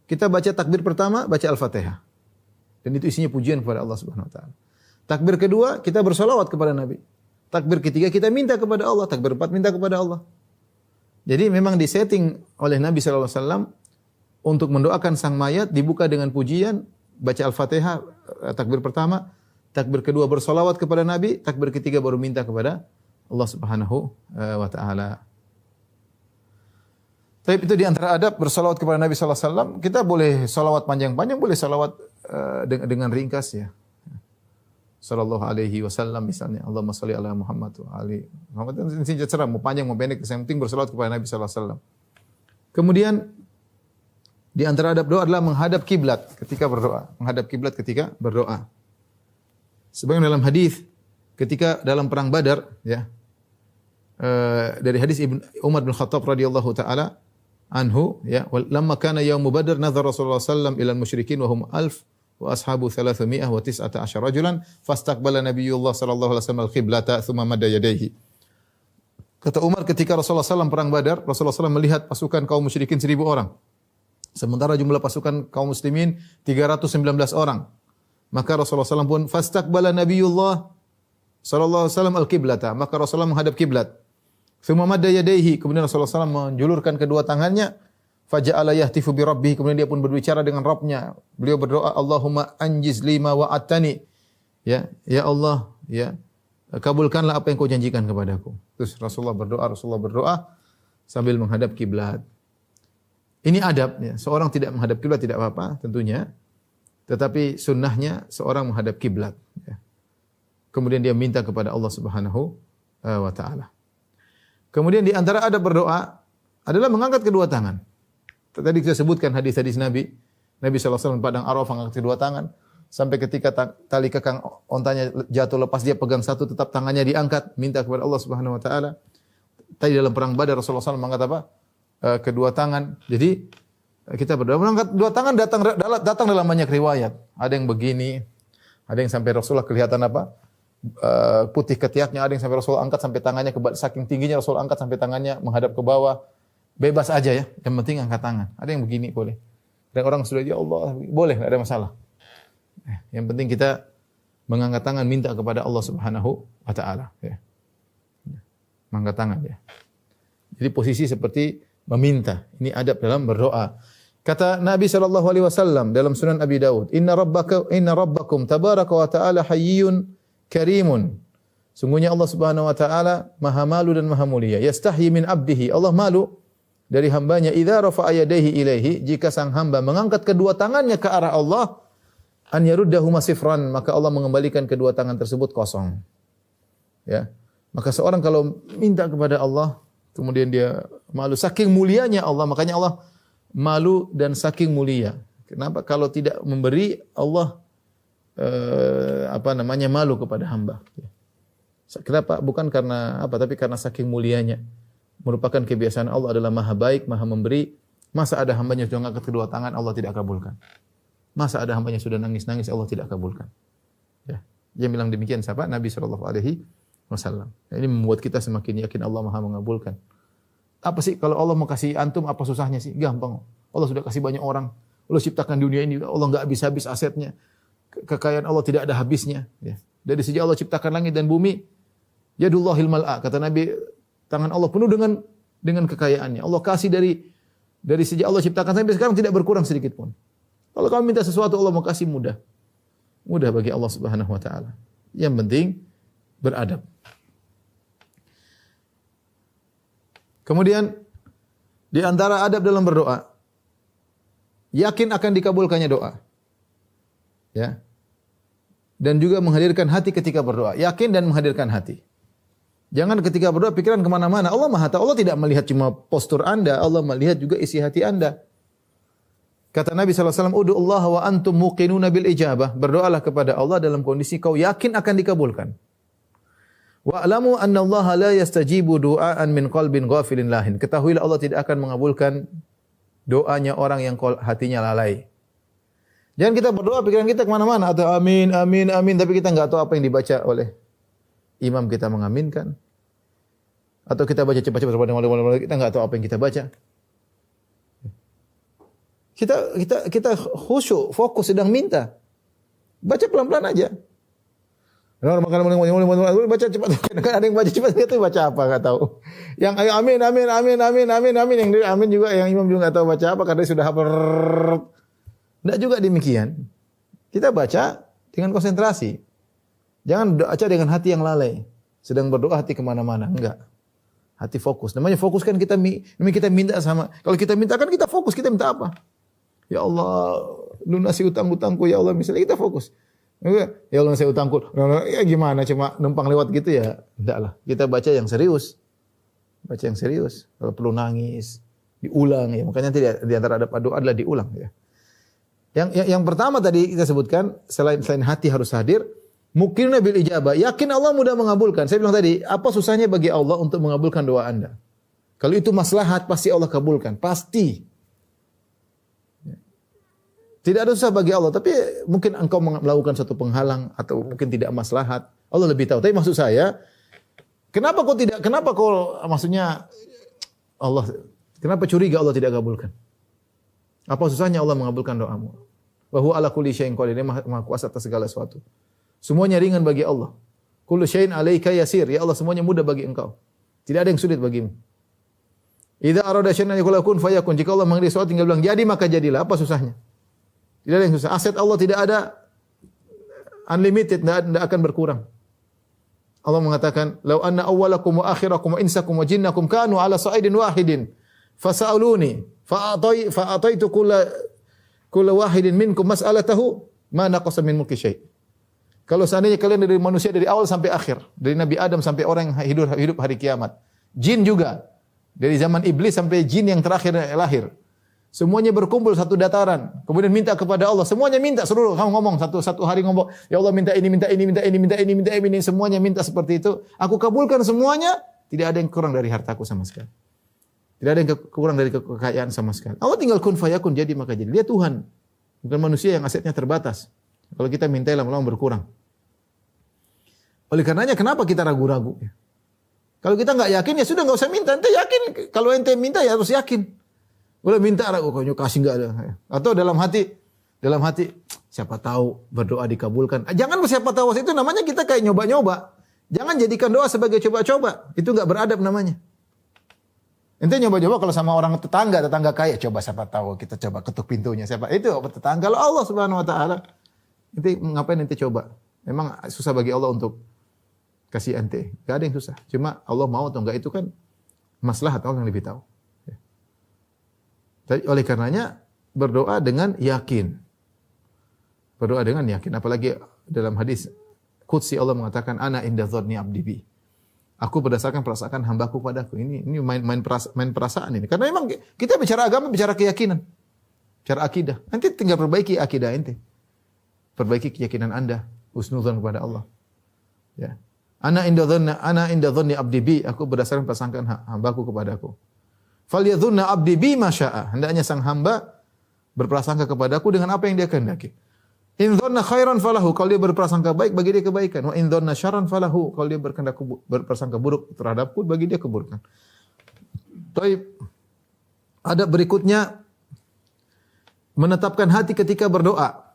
A: Kita baca takbir pertama, baca Al-Fatihah. Dan itu isinya pujian kepada Allah Subhanahu wa taala. Takbir kedua, kita bersolawat kepada Nabi. Takbir ketiga, kita minta kepada Allah. Takbir empat, minta kepada Allah. Jadi memang disetting oleh Nabi sallallahu alaihi wasallam untuk mendoakan sang mayat dibuka dengan pujian, baca Al-Fatihah takbir pertama, takbir kedua bersolawat kepada Nabi, takbir ketiga baru minta kepada Allah Subhanahu wa taala. Tapi itu di antara adab bersolawat kepada Nabi sallallahu alaihi wasallam. Kita boleh solawat panjang-panjang, boleh solawat dengan ringkas ya. Sallallahu alaihi wasallam misalnya, Allahumma shalli ala Muhammad wa ali Muhammad. Ini terserah mau panjang mau pendek, yang penting bersolawat kepada Nabi sallallahu alaihi wasallam. Kemudian di antara adab doa adalah menghadap kiblat ketika berdoa, menghadap kiblat ketika berdoa. Sebagaimana dalam hadis ketika dalam perang Badar ya. Dari hadis Umar bin Khattab radhiyallahu taala anhu ya, lamma kana yaum Badr nazara Rasulullah sallallahu alaihi wasallam ila al-musyrikin wa hum 1000 wa ashabu 319 rajulan fastaqbala Nabiyullah sallallahu alaihi wasallam al-qiblata thumma madda yadayhi. Kata Umar ketika Rasulullah SAW perang Badar, Rasulullah SAW melihat pasukan kaum musyrikin 1000 orang. Sementara jumlah pasukan kaum muslimin 319 orang. Maka Rasulullah SAW pun fastaqbala Nabiyullah sallallahu alaihi wasallam al-qiblata, maka Rasulullah menghadap kiblat. Thumma madda yadayhi, kemudian Rasulullah SAW menjulurkan kedua tangannya, faja'ala yahtifu bi rabbih, kemudian dia pun berbicara dengan Rabbnya. Beliau berdoa, Allahumma anjiz lima wa'atani. Ya Allah, ya kabulkanlah apa yang kau janjikan kepadaku. Terus Rasulullah berdoa sambil menghadap kiblat. Ini adab ya. Seorang tidak menghadap kiblat tidak apa-apa tentunya. Tetapi sunnahnya seorang menghadap kiblat ya. Kemudian dia minta kepada Allah Subhanahu wa taala. Kemudian di antara adab berdoa adalah mengangkat kedua tangan. Tadi kita sebutkan hadis-hadis Nabi SAW padang Arafah mengangkat kedua tangan sampai ketika tali kekang ontanya jatuh lepas dia pegang satu tetap tangannya diangkat minta kepada Allah Subhanahu wa taala. Tadi dalam perang Badar Rasulullah SAW mengangkat apa? Kedua tangan. Jadi kita berdoa mengangkat dua tangan datang dalam banyak riwayat. Ada yang begini, ada yang sampai Rasulullah kelihatan apa? Putih ketiaknya, ada yang sampai Rasul angkat sampai tangannya saking tingginya Rasul angkat sampai tangannya menghadap ke bawah. Bebas aja ya, yang penting angkat tangan. Ada yang begini boleh. Dan orang sudah ya Allah boleh, tidak ada masalah. Yang penting kita mengangkat tangan minta kepada Allah Subhanahu wa taala ya. Mengangkat tangan ya. Jadi posisi seperti meminta. Ini adab dalam berdoa. Kata Nabi sallallahu alaihi wasallam dalam Sunan Abi Daud, inna rabbakum tabaraka wa ta'ala hayyun karimun. Sungguhnya Allah Subhanahu wa taala Maha malu dan Maha mulia. Yastahyi min abdihi. Allah malu dari hambanya idza rafa'a yadayhi ilaihi, jika sang hamba mengangkat kedua tangannya ke arah Allah, an yaruddahu masifran, maka Allah mengembalikan kedua tangan tersebut kosong. Ya. Maka seorang kalau minta kepada Allah, kemudian dia malu saking mulianya Allah, makanya Allah malu dan saking mulia. Kenapa? Kalau tidak memberi Allah malu kepada hamba. Kenapa? Bukan karena apa, tapi karena saking mulianya. merupakan kebiasaan Allah adalah Maha baik, Maha memberi. Masa ada hambanya sudah angkat kedua tangan, Allah tidak kabulkan. Masa ada hambanya sudah nangis-nangis, Allah tidak kabulkan. Ya. Dia bilang demikian siapa? Nabi sallallahu alaihi wasallam. Ini membuat kita semakin yakin Allah Maha mengabulkan. Apa sih kalau Allah mau kasih antum apa susahnya sih? Gampang. Allah sudah kasih banyak orang. Allah ciptakan dunia ini, Allah enggak habis-habis asetnya. Kekayaan Allah tidak ada habisnya, ya. Dari sejak Allah ciptakan langit dan bumi, yadullahil mal'a, kata Nabi, tangan Allah penuh dengan kekayaannya. Allah kasih dari sejak Allah ciptakan sampai sekarang tidak berkurang sedikit pun. Kalau kamu minta sesuatu Allah mau kasih mudah. Mudah bagi Allah Subhanahu wa taala. Yang penting beradab. Kemudian di antara adab dalam berdoa, yakin akan dikabulkannya doa. Ya. Dan juga menghadirkan hati ketika berdoa. Yakin dan menghadirkan hati. Jangan ketika berdoa pikiran kemana-mana. Allah Maha tahu. Allah tidak melihat cuma postur Anda. Allah melihat juga isi hati Anda. Kata Nabi SAW, Udu Allah wa antum muqinuna bil ijabah. Berdoalah kepada Allah dalam kondisi kau yakin akan dikabulkan. Wa'lamu anna Allah la yastajibu du'aan min qalbin ghafilin lahin. Ketahuilah Allah tidak akan mengabulkan doanya orang yang hatinya lalai. Jangan kita berdoa pikiran kita kemana-mana. Atau amin, amin, amin. Tapi kita enggak tahu apa yang dibaca oleh imam kita mengaminkan. Atau kita baca cepat-cepat. Kita enggak tahu apa yang kita baca. Kita khusyuk, fokus sedang minta. Baca pelan-pelan aja. Baca cepat. Kan ada yang baca cepat, dia tahu baca apa enggak tahu. Yang amin amin amin amin amin amin yang amin juga yang imam juga enggak tahu baca apa karena sudah hafal. Enggak juga demikian. Kita baca dengan konsentrasi. Jangan baca dengan hati yang lalai. Sedang berdoa hati kemana-mana. Enggak. Hati fokus. Namanya fokus kan kita minta sama. Kalau kita minta kan kita fokus. Kita minta apa? Ya Allah, lunasi utang-utangku ya Allah. Misalnya kita fokus. Ya Allah, saya utangku. Ya gimana cuma numpang lewat gitu ya? Enggak lah. Kita baca yang serius. Baca yang serius. Kalau perlu nangis, diulang ya. Makanya di antara adab doa adalah diulang ya. Yang pertama tadi kita sebutkan selain hati harus hadir, mukirna bil ijabah. Yakin Allah mudah mengabulkan. Saya bilang tadi, apa susahnya bagi Allah untuk mengabulkan doa Anda? Kalau itu maslahat pasti Allah kabulkan, pasti. Tidak ada susah bagi Allah, tapi mungkin engkau melakukan satu penghalang atau mungkin tidak maslahat. Allah lebih tahu. Tapi maksud saya, kenapa maksudnya Allah, kenapa curiga Allah tidak kabulkan? Apa susahnya Allah mengabulkan doamu? Wa huwa ala kulli syai'in qadir. Dia Maha kuasa atas segala sesuatu. Semuanya ringan bagi Allah. Kullu syai'in 'alaika yasir. Ya Allah, semuanya mudah bagi engkau. Tidak ada yang sulit bagimu. Idza arada syai'an yaqulu kun fayakun. Jika Allah mengendaki sesuatu tinggal bilang jadi maka jadilah. Apa susahnya? Tidak ada yang susah. Aset Allah tidak ada unlimited, tidak akan berkurang. Allah mengatakan, "Lau anna awwalakum wa akhirakum wa insakum wa jinnakum kanu ala sa'idin wahidin fasa'aluni fa'ataitu kulla wahidin minkum mas'alatahu ma naqasa min mulki syai'." Kalau seandainya kalian dari manusia dari awal sampai akhir, dari Nabi Adam sampai orang yang hidup hari kiamat, jin juga, dari zaman iblis sampai jin yang terakhir lahir, semuanya berkumpul satu dataran, kemudian minta kepada Allah, semuanya minta seluruh, kamu ngomong satu hari ngomong, ya Allah minta ini, minta ini, minta ini, minta ini, minta ini, semuanya minta seperti itu, aku kabulkan semuanya, tidak ada yang kurang dari hartaku sama sekali. Tidak ada yang kurang dari kekayaan sama sekali. Allah tinggal kun fayakun, jadi maka jadi. Dia Tuhan, bukan manusia yang asetnya terbatas. Kalau kita minta lama-lama berkurang. Oleh karenanya kenapa kita ragu-ragu? Kalau kita nggak yakin ya sudah nggak usah minta. Ente yakin, kalau ente minta ya harus yakin. Boleh minta ragu, kau kasih enggak ada. Atau dalam hati siapa tahu berdoa dikabulkan. Jangan siapa tahu itu namanya kita kayak nyoba-nyoba. Jangan jadikan doa sebagai coba-coba. Itu enggak beradab namanya. Ente nyoba-nyoba kalau sama orang tetangga kaya, coba siapa tahu kita coba ketuk pintunya siapa. Itu tetangga. Kalau Allah Subhanahu wa taala, ente ngapain ente coba? Memang susah bagi Allah untuk kasih ente. Enggak ada yang susah. Cuma Allah mau atau enggak itu kan maslahat Allah yang lebih tahu. Oleh karenanya berdoa dengan yakin. Berdoa dengan yakin. Apalagi dalam hadis Qudsi Allah mengatakan ana inda dzanni abdi bi. Aku berdasarkan perasaan hambaku padaku. Ini main perasaan ini. Karena memang kita bicara agama, bicara keyakinan. Bicara akidah. Nanti tinggal perbaiki akidah ente. Perbaiki keyakinan Anda, husnudzon kepada Allah. Ya. Ana inda dhanni abdi bi, aku berdasarkan prasangkaan hambaku kepadaku. Falyadhunna abdi bi ma syaa. Hendaknya sang hamba berprasangka kepadaku dengan apa yang dia kehendaki. In dhanna khairan falahu, kalau dia berprasangka baik bagi dia kebaikan. Wa in dhanna syarran falahu, kalau dia berprasangka buruk terhadapku bagi dia keburukan. Baik. Ada berikutnya menetapkan hati ketika berdoa.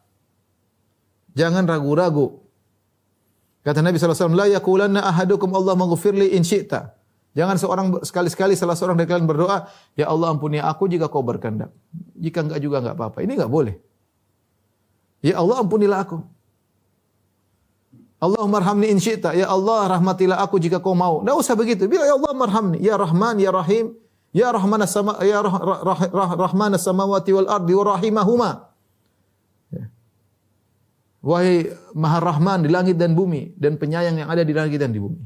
A: Jangan ragu-ragu. Kata Nabi SAW, la yaqulanna ahadukum Allah maghfirli in syi'ta. Jangan sekali-sekali salah seorang dari kalian berdoa, ya Allah ampuni aku jika kau berkehendak. Jika enggak juga enggak apa-apa. Ini enggak boleh. Ya Allah ampunilah aku. Allahumma arhamni in syi'ta. Ya Allah rahmatilah aku jika kau mau. Enggak usah begitu. Bila ya Allah marhamni, ya Rahman, ya Rahim, ya Rahman as-samawati wal ardi wa rahimahuma. Wahai Maha Rahman di langit dan bumi dan penyayang yang ada di langit dan di bumi.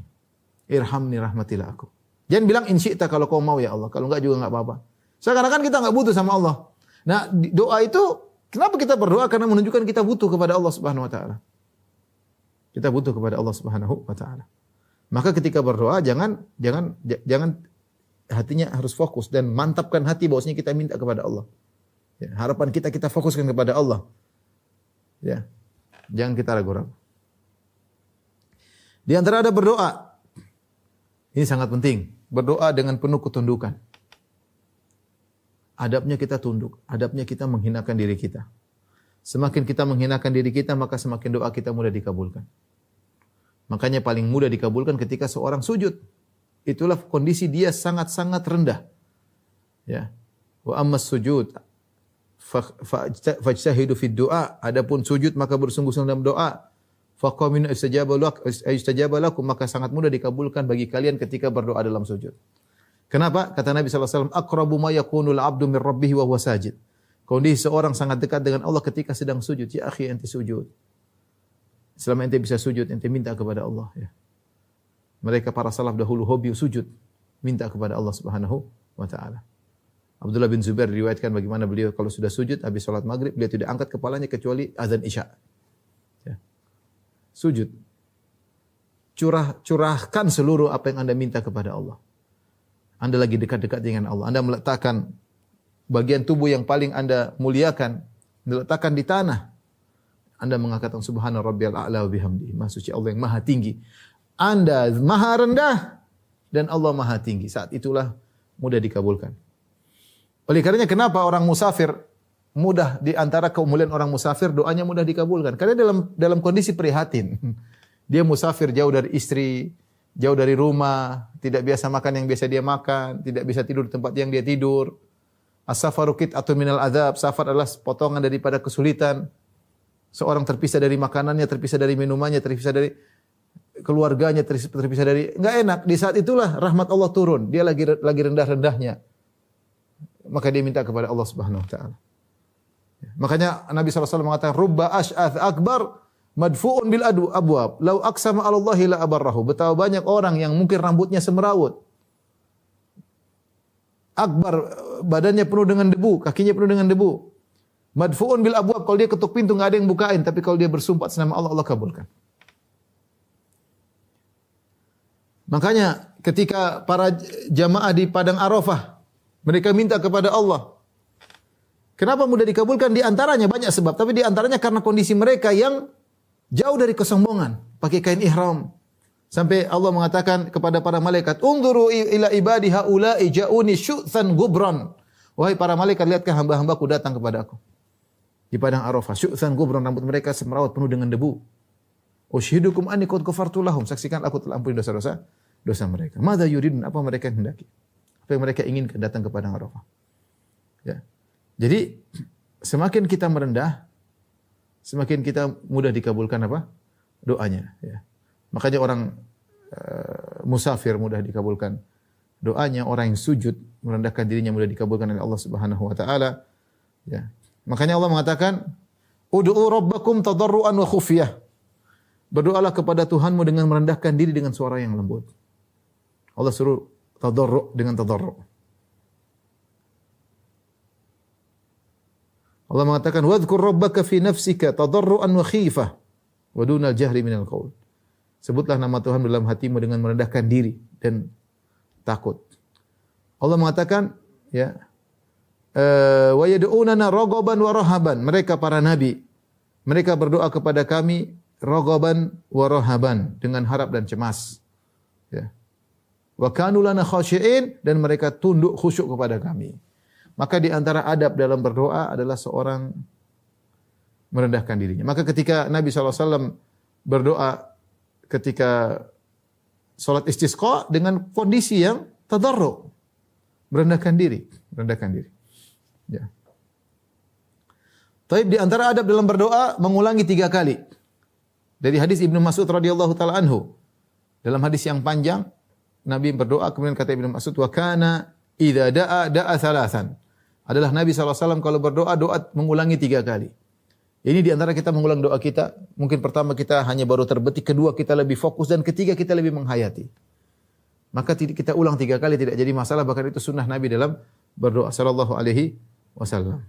A: Irhamni rahmatilah aku. Jangan bilang in syi'ta kalau kau mau ya Allah. Kalau enggak juga enggak apa-apa. Seakan-akan kita enggak butuh sama Allah. Nah, doa itu kenapa kita berdoa? Karena menunjukkan kita butuh kepada Allah Subhanahu wa taala. Kita butuh kepada Allah Subhanahu wa taala. Maka ketika berdoa jangan hatinya harus fokus dan mantapkan hati bahwasanya kita minta kepada Allah. Ya, harapan kita fokuskan kepada Allah. Ya. Jangan kita ragu-ragu. Di antara ada berdoa. Ini sangat penting. Berdoa dengan penuh ketundukan. Adabnya kita tunduk. Adabnya kita menghinakan diri kita. Semakin kita menghinakan diri kita, maka semakin doa kita mudah dikabulkan. Makanya paling mudah dikabulkan ketika seorang sujud. Itulah kondisi dia sangat-sangat rendah. Ya. Wa ammas sujud fajtahidu fid du'a. Adapun sujud maka bersungguh-sungguh dalam doa. Faqamin istajaba lakum, maka sangat mudah dikabulkan bagi kalian ketika berdoa dalam sujud. Kenapa? Kata Nabi sallallahu alaihi wasallam, aqrabu ma yakunul 'abdu min rabbih wa huwa sajid. Kondisi seorang sangat dekat dengan Allah ketika sedang sujud. Ya akhi, ente sujud. Selama ente bisa sujud, ente minta kepada Allah ya. Mereka para salaf dahulu hobi sujud, minta kepada Allah Subhanahu wa taala. Abdullah bin Zubair diriwayatkan bagaimana beliau kalau sudah sujud habis salat maghrib, beliau tidak angkat kepalanya kecuali azan isya. Sujud. Curahkan seluruh apa yang Anda minta kepada Allah. Anda lagi dekat-dekat dengan Allah. Anda meletakkan bagian tubuh yang paling Anda muliakan, diletakkan di tanah. Anda mengatakan subhana rabbiyal a'la wa bihamdihi. Maha suci Allah yang maha tinggi. Anda maha rendah dan Allah maha tinggi. Saat itulah mudah dikabulkan. Oleh karenanya kenapa orang musafir mudah, di antara keumulian orang musafir doanya mudah dikabulkan? Karena dalam kondisi prihatin. Dia musafir jauh dari istri, jauh dari rumah, tidak biasa makan yang biasa dia makan, tidak bisa tidur di tempat yang dia tidur. As-safaru qit'atun minal adzab. Safar adalah potongan daripada kesulitan. Seorang terpisah dari makanannya, terpisah dari minumannya, terpisah dari keluarganya, terpisah dari enggak enak. Di saat itulah rahmat Allah turun. Dia lagi rendah-rendahnya. Maka dia minta kepada Allah Subhanahu wa taala. Makanya Nabi SAW mengatakan rubba ash'ath akbar madfu'un bil abwab law aqsama 'ala Allahi la abarrahu. Betapa banyak orang yang mungkin rambutnya semerawut. Akbar, badannya penuh dengan debu, kakinya penuh dengan debu. Madfu'un bil abwab, kalau dia ketuk pintu enggak ada yang bukain, tapi kalau dia bersumpah atas nama Allah, Allah kabulkan. Makanya ketika para jamaah di padang Arafah mereka minta kepada Allah. Kenapa mudah dikabulkan? Di antaranya banyak sebab, tapi di antaranya karena kondisi mereka yang jauh dari kesombongan, pakai kain ihram. Sampai Allah mengatakan kepada para malaikat, "Unzuru ila ibadi haula'i ja'uni syu'than gubran." Wahai para malaikat, lihatkah hamba-hambaku datang kepada aku di padang Arafah, syu'than gubran, rambut mereka semerawut penuh dengan debu. Ushidukum anni qad ghafartu lahum, saksikan aku telah ampuni dosa-dosa mereka. Madza yuridun, apa mereka hendaki? Apa yang mereka inginkan datang ke padang Arafah. Ya. Jadi semakin kita merendah, semakin kita mudah dikabulkan apa? Doanya. Ya. Makanya orang musafir mudah dikabulkan doanya, orang yang sujud merendahkan dirinya mudah dikabulkan oleh Allah Subhanahu wa taala. Ya. Makanya Allah mengatakan, "Ud'u rabbakum tadarruan wa khufyah." Berdoalah kepada Tuhanmu dengan merendahkan diri dengan suara yang lembut. Allah suruh tadarru' dengan tadarru'. Allah mengatakan, "Wadhkur rabbaka fi nafsika tadarruan wa khifah wa dunal jahri minal qaul." Sebutlah nama Tuhan dalam hatimu dengan merendahkan diri dan takut. Allah mengatakan, ya, wa yad'unana raghaban wa rahaban. Mereka para nabi, mereka berdoa kepada kami raghaban wa rahaban, dengan harap dan cemas. Ya. Wa kanu lana khashi'in, dan mereka tunduk khusyuk kepada kami. Maka di antara adab dalam berdoa adalah seorang merendahkan dirinya. Maka ketika Nabi SAW berdoa ketika salat istisqa dengan kondisi yang tadarru, merendahkan diri. Ya. Taib, di antara adab dalam berdoa mengulangi 3 kali. Dari hadis Ibnu Mas'ud radhiyallahu taala anhu. Dalam hadis yang panjang, Nabi berdoa, kemudian kata Ibnu Mas'ud, wa kana idza da'a thalathan. Adalah Nabi SAW kalau berdoa, doa mengulangi 3 kali. Ini di antara kita mengulang doa kita. Mungkin pertama kita hanya baru terbetik, kedua kita lebih fokus, dan ketiga kita lebih menghayati. Maka kita ulang 3 kali tidak jadi masalah, bahkan itu sunnah Nabi dalam berdoa sallallahu alaihi wasallam.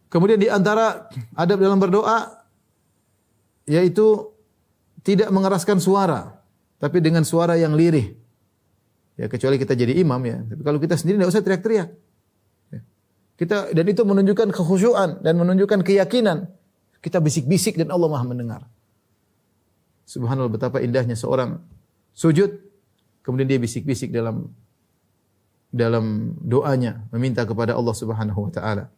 A: Kemudian di antara adab dalam berdoa yaitu tidak mengeraskan suara, tapi dengan suara yang lirih. Ya, kecuali kita jadi imam ya. Tapi kalau kita sendiri tidak usah teriak-teriak. Dan itu menunjukkan kekhusyuan dan menunjukkan keyakinan. Kita bisik-bisik dan Allah Maha mendengar. Subhanallah, betapa indahnya seorang sujud, kemudian dia bisik-bisik dalam doanya, meminta kepada Allah Subhanahu wa taala.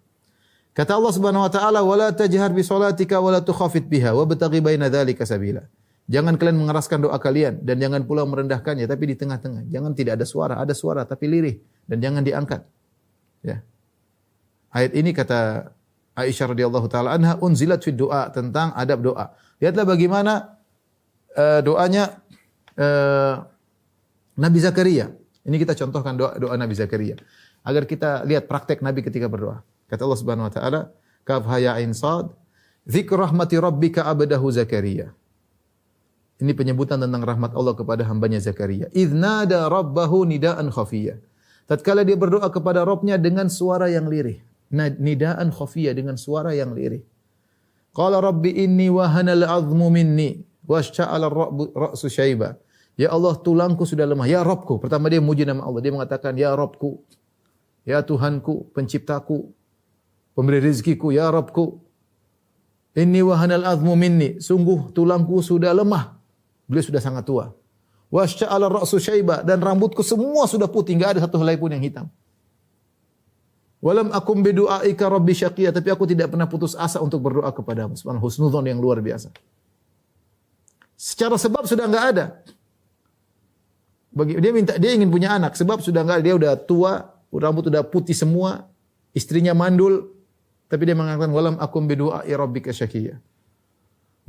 A: Kata Allah Subhanahu wa taala, "Wala tajhar bi shalatika wa la tukhafit biha wabtaghi baina dzalika sabila." Jangan kalian mengeraskan doa kalian dan jangan pula merendahkannya, tapi di tengah-tengah. Jangan tidak ada suara tapi lirih, dan jangan diangkat. Ya. Ayat ini kata Aisyah radhiyallahu taala anha unzilat fi doa, tentang adab doa. Lihatlah bagaimana doanya Nabi Zakaria. Ini kita contohkan doa Nabi Zakaria agar kita lihat praktek Nabi ketika berdoa. Kata Allah Subhanahu wa taala, kaf ha ya ain sad, dzikr rahmati rabbika abdahu Zakaria. Ini penyebutan tentang rahmat Allah kepada hambanya Zakaria. Idznada rabbahu nidaan khafiyya. Tatkala dia berdoa kepada Rabbnya dengan suara yang lirih. Nidaan khafiyya, dengan suara yang lirih. Qala rabbi inni wahanal 'azmu minni washta'ala ra'su syaiba. Ya Allah, tulangku sudah lemah. Ya Rabbku. Pertama dia memuji nama Allah. Dia mengatakan, ya Rabbku. Ya Tuhanku, penciptaku, pemberi rezekiku, ya Rabbku. Inni wahanal 'azmu minni. Sungguh tulangku sudah lemah. Beliau sudah sangat tua. Washta'ala ra'su syaiba, dan rambutku semua sudah putih, enggak ada satu helai pun yang hitam. Walam akum bidu'aika rabbi syaqiyya, tapi aku tidak pernah putus asa untuk berdoa kepadamu. Subhanallah, husnudzon yang luar biasa. Secara sebab sudah enggak ada. Dia ingin punya anak, sebab sudah enggak ada, dia udah tua, rambut udah putih semua, istrinya mandul, tapi dia mengatakan walam akum bidu'ai rabbika syaqiyya.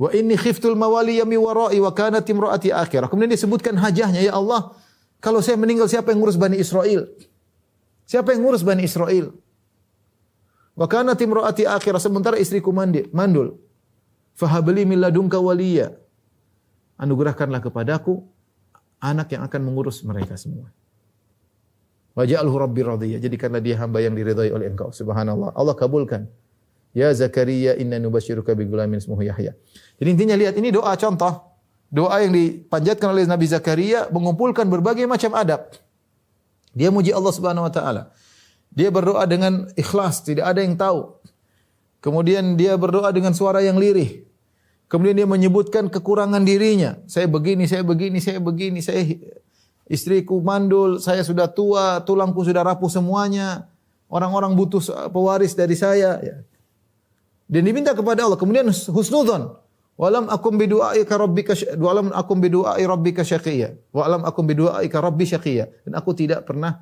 A: Wa inni khiftul mawaliya mi wara'i wa kanat imraati akhirah. Kemudian disebutkan hajahnya, ya Allah, kalau saya meninggal siapa yang ngurus Bani Israel? Siapa yang ngurus Bani Israel? Wa kanat imraati akhirah, sementara istriku mandul. Fahabli min ladunka waliya. Anugerahkanlah kepadaku anak yang akan mengurus mereka semua. Waj'alhu rabbi radiyya. Jadikanlah dia hamba yang diridhai oleh Engkau. Subhanallah. Allah kabulkan. Ya Zakaria inna nubasyiruka bi ghulamin ismuhu Yahya. Jadi intinya lihat, ini doa contoh. Doa yang dipanjatkan oleh Nabi Zakaria mengumpulkan berbagai macam adab. Dia muji Allah Subhanahu wa taala. Dia berdoa dengan ikhlas, tidak ada yang tahu. Kemudian dia berdoa dengan suara yang lirih. Kemudian dia menyebutkan kekurangan dirinya. Saya begini, istriku mandul, saya sudah tua, tulangku sudah rapuh semuanya. Orang-orang butuh pewaris dari saya. Ya. Dan diminta kepada Allah. Kemudian husnudzon. Walam akum bidu'aika rabbika syaqiyya. Walam akum bidu'aika rabbi syaqiyya. Dan aku tidak pernah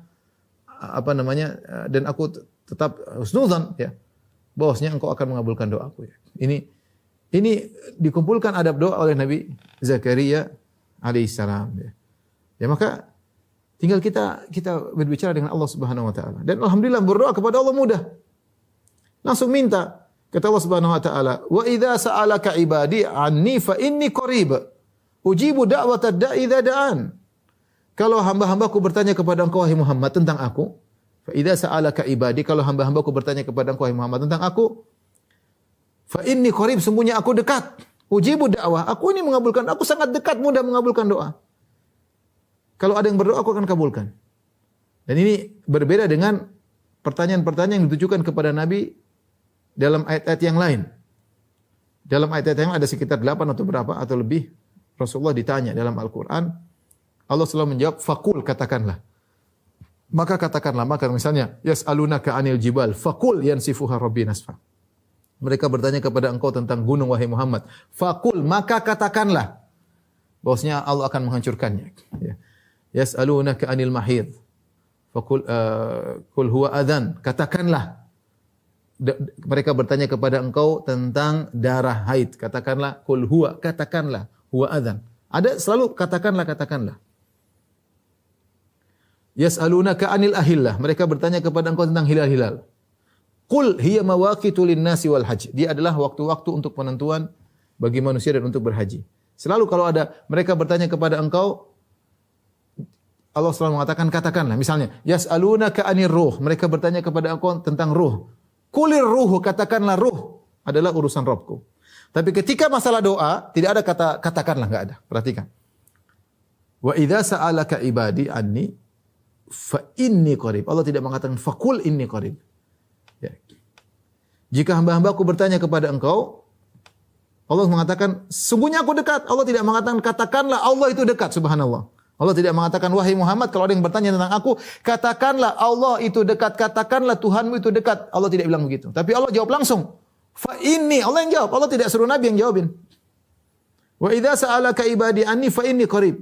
A: dan aku tetap husnudzon ya. Bahwasanya Engkau akan mengabulkan doaku ya. Ini dikumpulkan adab doa oleh Nabi Zakaria alaihissalam ya. Ya maka tinggal kita berbicara dengan Allah Subhanahu wa taala. Dan alhamdulillah berdoa kepada Allah mudah. Langsung minta. Kata Allah Subhanahu wa taala, "Wa idza sa'alaka 'ibadi 'anni fa inni qarib. Ujibu da'watad da'i idza da'an." Kalau hamba-hambaku bertanya kepada engkau wahai Muhammad tentang aku, fa idza sa'alaka 'ibadi, kalau hamba-hambaku bertanya kepada engkau wahai Muhammad tentang aku, fa inni qarib, sungguhnya aku dekat. Ujibu dakwah, aku ini mengabulkan, aku sangat dekat mudah mengabulkan doa. Kalau ada yang berdoa aku akan kabulkan. Dan ini berbeda dengan pertanyaan-pertanyaan yang ditujukan kepada Nabi dalam ayat-ayat yang lain. Dalam ayat-ayat yang ada sekitar 8 atau berapa atau lebih, Rasulullah ditanya dalam Al-Quran, Allah selalu menjawab, fakul, katakanlah. Maka katakanlah, maka misalnya, yas'alunaka anil jibal, fakul yansifuha rabbi nasfa. Mereka bertanya kepada engkau tentang gunung, wahai Muhammad. Fakul, maka katakanlah, bahwasanya Allah akan menghancurkannya. Yas'alunaka anil mahid. Fakul kul huwa adzan, katakanlah. Mereka bertanya kepada engkau tentang darah haid, katakanlah kul huwa, katakanlah huwa adzan. Ada selalu katakanlah. Yas'alunaka anil ahillah, mereka bertanya kepada engkau tentang hilal-hilal. Qul hiya mawaqitu lin-nasi wal hajj. Dia adalah waktu-waktu untuk penentuan bagi manusia dan untuk berhaji. Selalu kalau ada mereka bertanya kepada engkau, Allah selalu mengatakan katakanlah. Misalnya, yas'alunaka 'anir ruh. Mereka bertanya kepada engkau tentang ruh. Qulir ruhu, katakanlah ruh adalah urusan Rabbku. Tapi ketika masalah doa, tidak ada kata katakanlah, enggak ada. Perhatikan. Wa idza sa'alaka ibadi anni fa inni qarib. Allah tidak mengatakan faqul inni qarib. Ya. Jika hamba-hambaku bertanya kepada engkau, Allah mengatakan sungguhnya aku dekat. Allah tidak mengatakan katakanlah Allah itu dekat, subhanallah. Allah tidak mengatakan, wahai Muhammad, kalau ada yang bertanya tentang aku, katakanlah Allah itu dekat, katakanlah Tuhanmu itu dekat. Allah tidak bilang begitu. Tapi Allah jawab langsung. Fa inni, Allah yang jawab. Allah tidak suruh Nabi yang jawabin. Wa idza sa'alaka ibadi anni fa inni qarib.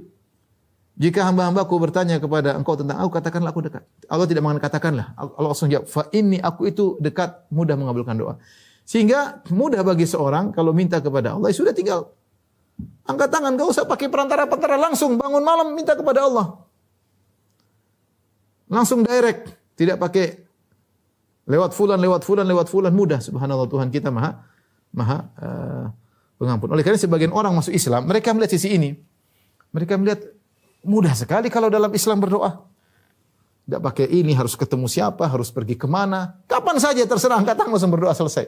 A: Jika hamba-hambaku bertanya kepada engkau tentang aku, katakanlah aku dekat. Allah tidak mengatakan katakanlah. Allah langsung jawab, fa inni, aku itu dekat, mudah mengabulkan doa. Sehingga mudah bagi seorang kalau minta kepada Allah, sudah tinggal angkat tangan, enggak usah pakai perantara-perantara, langsung bangun malam minta kepada Allah. Langsung direct, tidak pakai lewat fulan, mudah. Subhanallah, Tuhan kita maha pengampun. Oleh karena sebagian orang masuk Islam, mereka melihat sisi ini. Mereka melihat mudah sekali kalau dalam Islam berdoa. Tidak pakai ini, harus ketemu siapa, harus pergi kemana. Kapan saja terserah, angkat tangan langsung berdoa, selesai.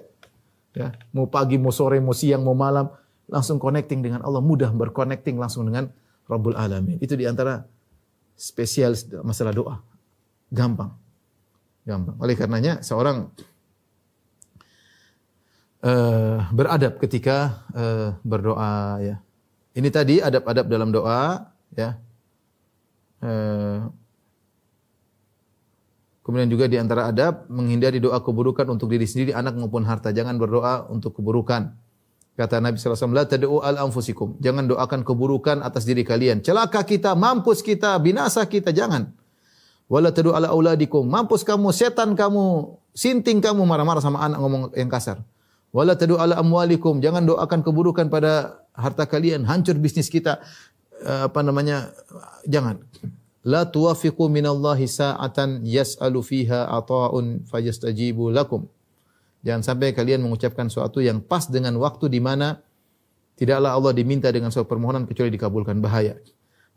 A: Ya, mau pagi, mau sore, mau siang, mau malam, langsung connecting dengan Allah, mudah berconnecting langsung dengan Rabbul Alamin. Itu diantara spesial masalah doa. Gampang. Oleh karenanya seorang beradab ketika berdoa. Ya. Ini tadi adab-adab dalam doa. Ya. Kemudian juga diantara adab menghindari doa keburukan untuk diri sendiri, anak maupun harta. Jangan berdoa untuk keburukan. Kata Nabi SAW, la tad'u al-anfusikum. Jangan doakan keburukan atas diri kalian. Celaka kita, mampus kita, binasa kita, jangan. Wala tad'u ala auladikum. Mampus kamu, setan kamu, sinting kamu, marah-marah sama anak, ngomong yang kasar. Wala tad'u ala amwalikum. Jangan doakan keburukan pada harta kalian, hancur bisnis kita. Jangan. La tuwafiqu minallahi sa'atan yas'alu fiha ata'un fayastajibu lakum. Jangan sampai kalian mengucapkan sesuatu yang pas dengan waktu di mana tidaklah Allah diminta dengan suatu permohonan kecuali dikabulkan, bahaya.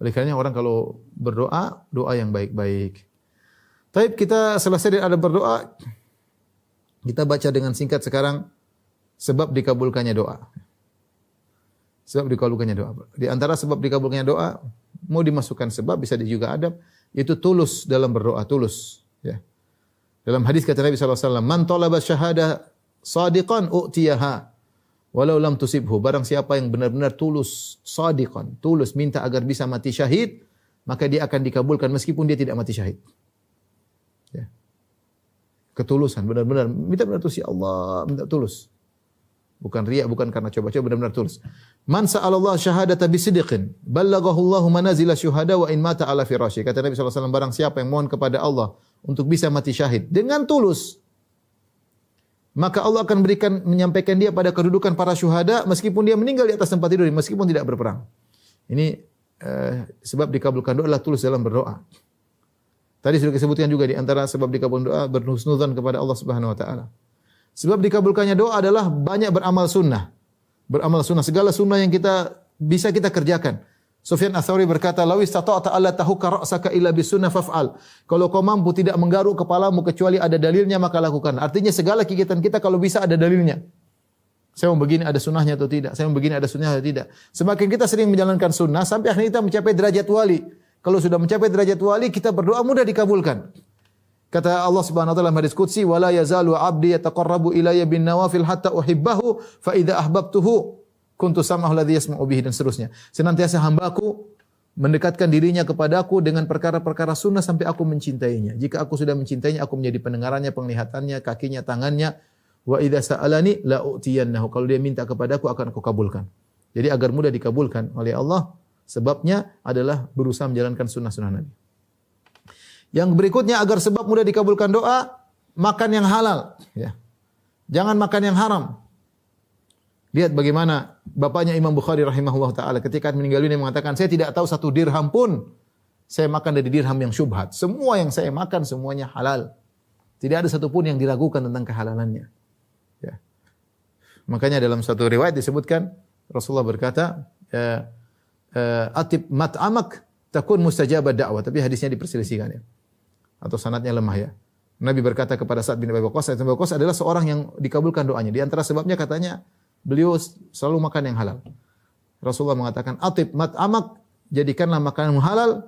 A: Oleh karena orang kalau berdoa, doa yang baik-baik. Taib, kita selesai dari adab berdoa. Kita baca dengan singkat sekarang sebab dikabulkannya doa. Sebab dikabulkannya doa. Di antara sebab dikabulkannya doa, mau dimasukkan sebab, bisa juga adab, yaitu tulus dalam berdoa, tulus. Ya. Dalam hadis kata Nabi SAW, man talaba syahadah sadiqan u'tiyaha walau lam tusibhu. Barang siapa yang benar-benar tulus, sadiqan, tulus minta agar bisa mati syahid, maka dia akan dikabulkan meskipun dia tidak mati syahid. Ya. Ketulusan, benar-benar minta benar tulus, ya Allah, minta tulus. Bukan riya, bukan karena coba-coba, benar-benar tulus. Man sa'alallah syahadata bisidqin ballaghahu Allahu manazila syuhada wa in mata ala firasyi. Kata Nabi SAW, barang siapa yang mohon kepada Allah untuk bisa mati syahid dengan tulus, maka Allah akan menyampaikan dia pada kedudukan para syuhada meskipun dia meninggal di atas tempat tidur, meskipun tidak berperang. Ini sebab dikabulkan doa adalah tulus dalam berdoa. Tadi sudah disebutkan juga di antara sebab dikabulkan doa berhusnudzon kepada Allah Subhanahu wa taala. Sebab dikabulkannya doa adalah banyak beramal sunnah. Beramal sunnah, segala sunnah yang bisa kita kerjakan. Sufyan Ats-Tsauri berkata, "Law istata'ta alla tahukka ra'saka illa bisunnah faf'al." Kalau kau mampu tidak menggaruk kepalamu kecuali ada dalilnya, maka lakukan. Artinya segala kegiatan kita kalau bisa ada dalilnya. Saya mau begini ada sunnahnya atau tidak? Saya mau begini ada sunnahnya atau tidak? Semakin kita sering menjalankan sunnah sampai akhirnya kita mencapai derajat wali. Kalau sudah mencapai derajat wali, kita berdoa mudah dikabulkan. Kata Allah Subhanahu wa taala dalam hadis qudsi, "Wala yazalu 'abdi yataqarrabu ilayya bin nawafil hatta uhibbahu, fa idza ahbabtuhu kuntu sam'ahu alladhi yasma'u bihi," dan seterusnya. Senantiasa hambaku mendekatkan dirinya kepadaku dengan perkara-perkara sunnah sampai aku mencintainya. Jika aku sudah mencintainya, aku menjadi pendengarannya, penglihatannya, kakinya, tangannya. Wa idza sa'alani la u'tiyannahu. Kalau dia minta kepadaku akan aku kabulkan. Jadi agar mudah dikabulkan oleh Allah, sebabnya adalah berusaha menjalankan sunnah-sunnah Nabi. Yang berikutnya agar sebab mudah dikabulkan doa, makan yang halal, ya. Jangan makan yang haram. Lihat bagaimana bapaknya Imam Bukhari rahimahullah taala ketika meninggal dunia mengatakan, "Saya tidak tahu satu dirham pun saya makan dari dirham yang syubhat. Semua yang saya makan semuanya halal. Tidak ada satu pun yang diragukan tentang kehalalannya." Ya. Makanya dalam satu riwayat disebutkan Rasulullah berkata, "Atib mat'amak takun mustajabad da'wah." Tapi hadisnya diperselisihkan ya. Atau sanadnya lemah ya. Nabi berkata kepada Sa'ad bin Abi Waqqas, Sa'ad bin Abi Waqqas adalah seorang yang dikabulkan doanya. Di antara sebabnya katanya beliau selalu makan yang halal. Rasulullah mengatakan, "Atib mat'amak, jadikanlah makanan halal,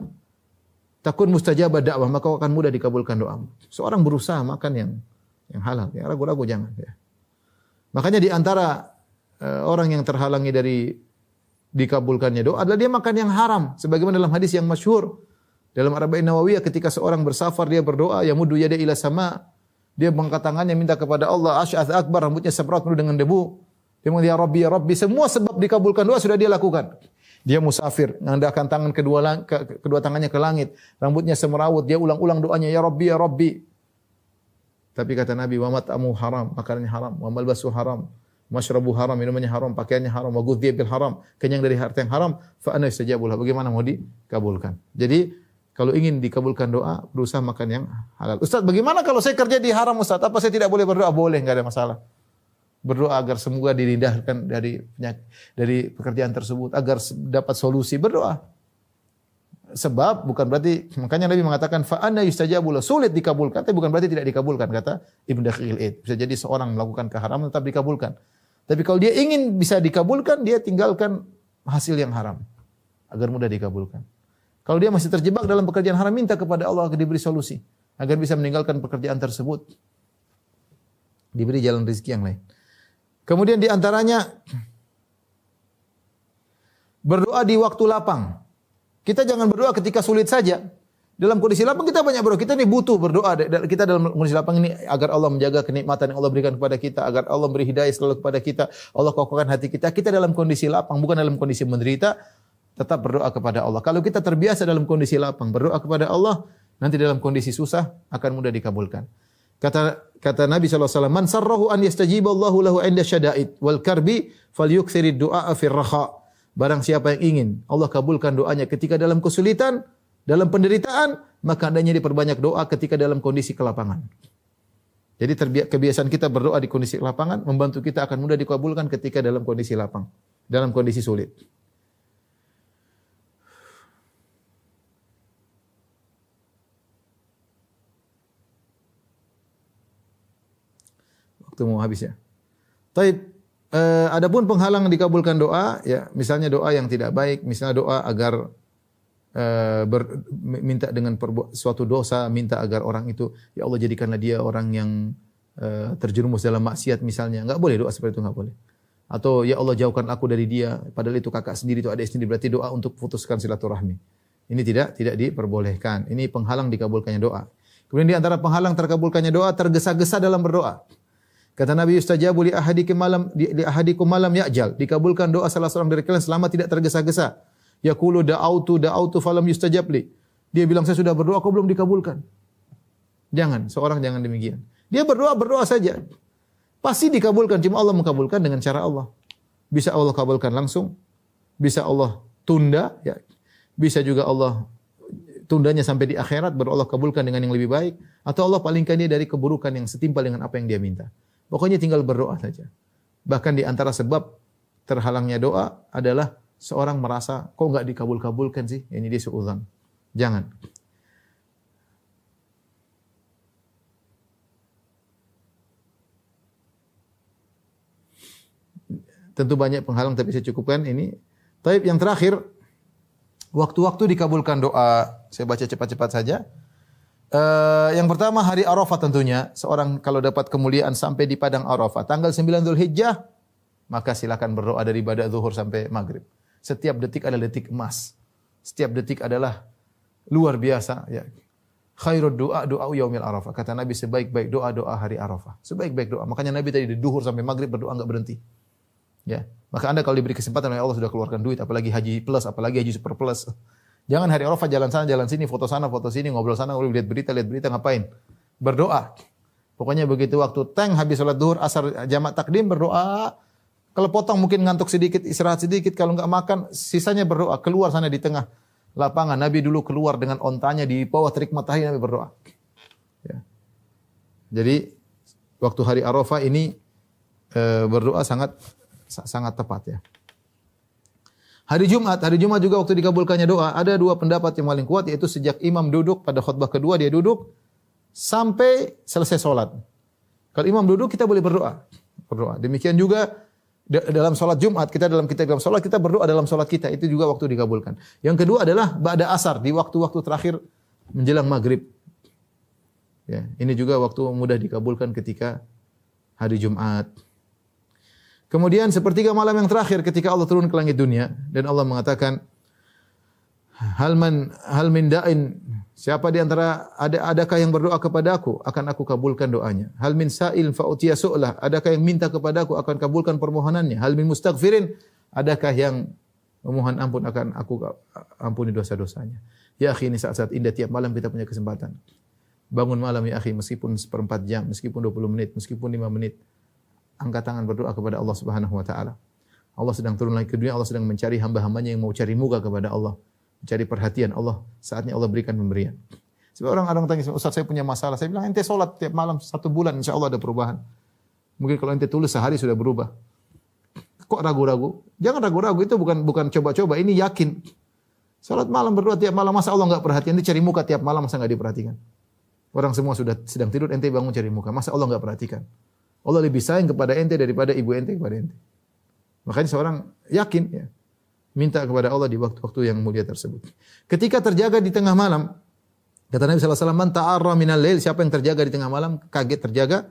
A: takun mustajabad da'wah, maka akan mudah dikabulkan doamu." Seorang berusaha makan yang halal, ya ragu-ragu jangan ya. Makanya di antara orang yang terhalangi dari dikabulkannya doa adalah dia makan yang haram. Sebagaimana dalam hadis yang masyhur dalam Arba'in Nawawiyah ketika seorang bersafar dia berdoa ya muddu yada ila sama. Dia mengangkat tangannya minta kepada Allah, asy'ats akbar, rambutnya semprot penuh dengan debu. Dia mengatakan ya Rabbi, semua sebab dikabulkan doa sudah dia lakukan. Dia musafir, mengandalkan tangan kedua tangannya ke langit, rambutnya semerawut, dia ulang-ulang doanya ya Rabbi. Tapi kata Nabi, wa mat'amu haram, makanannya haram, wa malbasu haram, masyrabu haram, minumannya haram, pakaiannya haram, wa ghudhiya bil haram, kenyang dari harta yang haram, fa ana yustajabu lahu. Bagaimana mau dikabulkan? Jadi kalau ingin dikabulkan doa, berusaha makan yang halal. Ustaz, bagaimana kalau saya kerja di haram, Ustaz? Apa saya tidak boleh berdoa? Boleh, enggak ada masalah. Berdoa agar semoga dirindahkan dari pekerjaan tersebut, agar dapat solusi, berdoa. Sebab bukan berarti, makanya Nabi mengatakan fa anna yustajabu lahu, sulit dikabulkan, tapi bukan berarti tidak dikabulkan, kata Ibnu Daqiqil Id. Bisa jadi seorang melakukan keharaman tetap dikabulkan. Tapi kalau dia ingin bisa dikabulkan, dia tinggalkan hasil yang haram agar mudah dikabulkan. Kalau dia masih terjebak dalam pekerjaan haram, minta kepada Allah agar diberi solusi agar bisa meninggalkan pekerjaan tersebut, diberi jalan rezeki yang lain. Kemudian di antaranya berdoa di waktu lapang. Kita jangan berdoa ketika sulit saja. Dalam kondisi lapang kita banyak berdoa. Kita ini butuh berdoa. Kita dalam kondisi lapang ini agar Allah menjaga kenikmatan yang Allah berikan kepada kita, agar Allah beri hidayah selalu kepada kita, Allah kokohkan hati kita. Kita dalam kondisi lapang, bukan dalam kondisi menderita, tetap berdoa kepada Allah. Kalau kita terbiasa dalam kondisi lapang, berdoa kepada Allah, nanti dalam kondisi susah akan mudah dikabulkan. Kata Nabi SAW, "Man sarrahu an yastajiba Allahu lahu 'inda syada'id wal karbi falyukthirid du'a fir raha." Barang siapa yang ingin Allah kabulkan doanya ketika dalam kesulitan, dalam penderitaan, maka hendaknya diperbanyak doa ketika dalam kondisi kelapangan. Jadi kebiasaan kita berdoa di kondisi kelapangan membantu kita akan mudah dikabulkan ketika dalam kondisi lapang, dalam kondisi sulit. Waktu mau habis ya. Taib. Adapun penghalang dikabulkan doa, ya misalnya doa yang tidak baik, misalnya doa agar minta dengan suatu dosa, minta agar orang itu, ya Allah jadikanlah dia orang yang terjerumus dalam maksiat misalnya, enggak boleh doa seperti itu, enggak boleh. Atau ya Allah jauhkan aku dari dia, padahal itu kakak sendiri, itu adik sendiri, berarti doa untuk putuskan silaturahmi. Ini tidak diperbolehkan. Ini penghalang dikabulkannya doa. Kemudian di antara penghalang terkabulkannya doa, tergesa-gesa dalam berdoa. Kata Nabi, yustajabu li ahadikum malam ya'jal. Dikabulkan doa salah seorang dari kalian selama tidak tergesa-gesa. Yaqulu da'autu falam yustajab li. Dia bilang saya sudah berdoa kok belum dikabulkan. Seorang jangan demikian. Dia berdoa saja. Pasti dikabulkan, cuma Allah mengabulkan dengan cara Allah. Bisa Allah kabulkan langsung, bisa Allah tunda, ya. Bisa juga Allah tundanya sampai di akhirat baru Allah kabulkan dengan yang lebih baik, atau Allah palingkan dia dari keburukan yang setimpal dengan apa yang dia minta. Pokoknya tinggal berdoa saja. Bahkan di antara sebab terhalangnya doa adalah seorang merasa, kok enggak dikabul-kabulkan sih? Ini dia suudzon. Jangan. Tentu banyak penghalang tapi saya cukupkan ini. Taib yang terakhir, waktu-waktu dikabulkan doa. Saya baca cepat-cepat saja. Yang pertama hari Arafah tentunya. Seorang kalau dapat kemuliaan sampai di padang Arafah. Tanggal 9 Dzulhijjah, maka silakan berdoa dari ibadah zuhur sampai maghrib. Setiap detik adalah detik emas. Setiap detik adalah luar biasa. Ya. Khairud doa yaumil Arafah. Kata Nabi sebaik-baik doa hari Arafah. Sebaik-baik doa. Makanya Nabi tadi di duhur sampai maghrib berdoa enggak berhenti. Ya. Maka Anda kalau diberi kesempatan oleh Allah sudah keluarkan duit, apalagi haji plus, apalagi haji super plus. Jangan hari Arafah jalan sana, jalan sini, foto sana, foto sini, ngobrol sana, lihat berita, ngapain? Berdoa. Pokoknya begitu waktu tank habis salat duhur, asar jamak takdim berdoa. Kalau potong mungkin ngantuk sedikit, istirahat sedikit, kalau enggak makan sisanya berdoa. Keluar sana di tengah lapangan. Nabi dulu keluar dengan ontanya di bawah terik matahari Nabi berdoa. Ya. Jadi waktu hari Arafah ini berdoa sangat tepat ya. Hari Jumat juga waktu dikabulkannya doa, ada dua pendapat yang paling kuat, yaitu sejak imam duduk pada khutbah kedua, dia duduk sampai selesai sholat. Kalau imam duduk, kita boleh berdoa. Demikian juga dalam sholat Jumat, dalam sholat, kita berdoa dalam sholat kita, itu juga waktu dikabulkan. Yang kedua adalah ba'da asar, di waktu-waktu terakhir menjelang maghrib. Ya, ini juga waktu mudah dikabulkan ketika hari Jumat. Kemudian sepertiga malam yang terakhir ketika Allah turun ke langit dunia dan Allah mengatakan hal min da'in, siapa di antara adakah yang berdoa kepadaku akan aku kabulkan doanya. Hal min sa'il fa utiya su'lah, adakah yang minta kepadaku akan kabulkan permohonannya. Hal min mustaghfirin, adakah yang memohon ampun akan aku ampuni dosa-dosanya. Ya akhi, ini saat-saat indah, tiap malam kita punya kesempatan. Bangun malam ya akhi, meskipun seperempat jam, meskipun 20 menit, meskipun 5 menit. Angkat tangan berdoa kepada Allah Subhanahu wa taala. Allah sedang turun lagi ke dunia, Allah sedang mencari hamba-hambanya yang mau cari muka kepada Allah, mencari perhatian Allah. Saatnya Allah berikan pemberian. Sebab orang tanya, Ustaz saya punya masalah. Saya bilang ente salat tiap malam 1 bulan, insyaallah ada perubahan. Mungkin kalau ente tulis sehari sudah berubah. Kok ragu-ragu? Jangan ragu-ragu, itu bukan coba-coba, ini yakin. Salat malam berdoa tiap malam, masa Allah enggak perhatian? Ente cari muka tiap malam, masa enggak diperhatikan? Orang semua sudah sedang tidur, ente bangun cari muka, masa Allah enggak perhatikan? Allah lebih sayang kepada ente daripada ibu ente kepada ente. Makanya seorang yakin ya, minta kepada Allah di waktu-waktu yang mulia tersebut. Ketika terjaga di tengah malam, kata Nabi sallallahu alaihi wasallam, "Man ta'arra minal lail", siapa yang terjaga di tengah malam, kaget terjaga,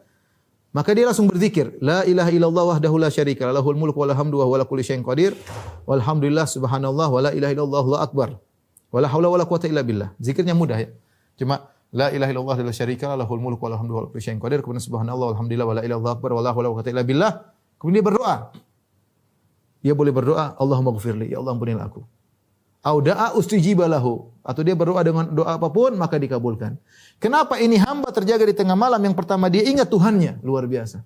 A: maka dia langsung berzikir, "La ilaha illallah wahdahu la syarika lahul mulku wal hamdu wa huwa ala kulli syai'in qadir, walhamdulillah subhanallah wa la ilaha illallah Allahu akbar, wa la haula wa la quwwata illa billah." Zikirnya mudah ya. Cuma la ilaha illallah la syarika lahul mulku wal hamdu wa huwa ala kulli syai'in qadir, kemudian subhanallah walhamdulillah wa la ilaha illallah akbar wa la haula wa la quwwata illa billah. Kemudian dia berdoa. Dia boleh berdoa, Allahumma ghfirli, ya Allah ampunilah aku. Au da'a ustijiba lahu, atau dia berdoa dengan doa apapun maka dikabulkan. Kenapa ini hamba terjaga di tengah malam? Yang pertama dia ingat Tuhannya, luar biasa.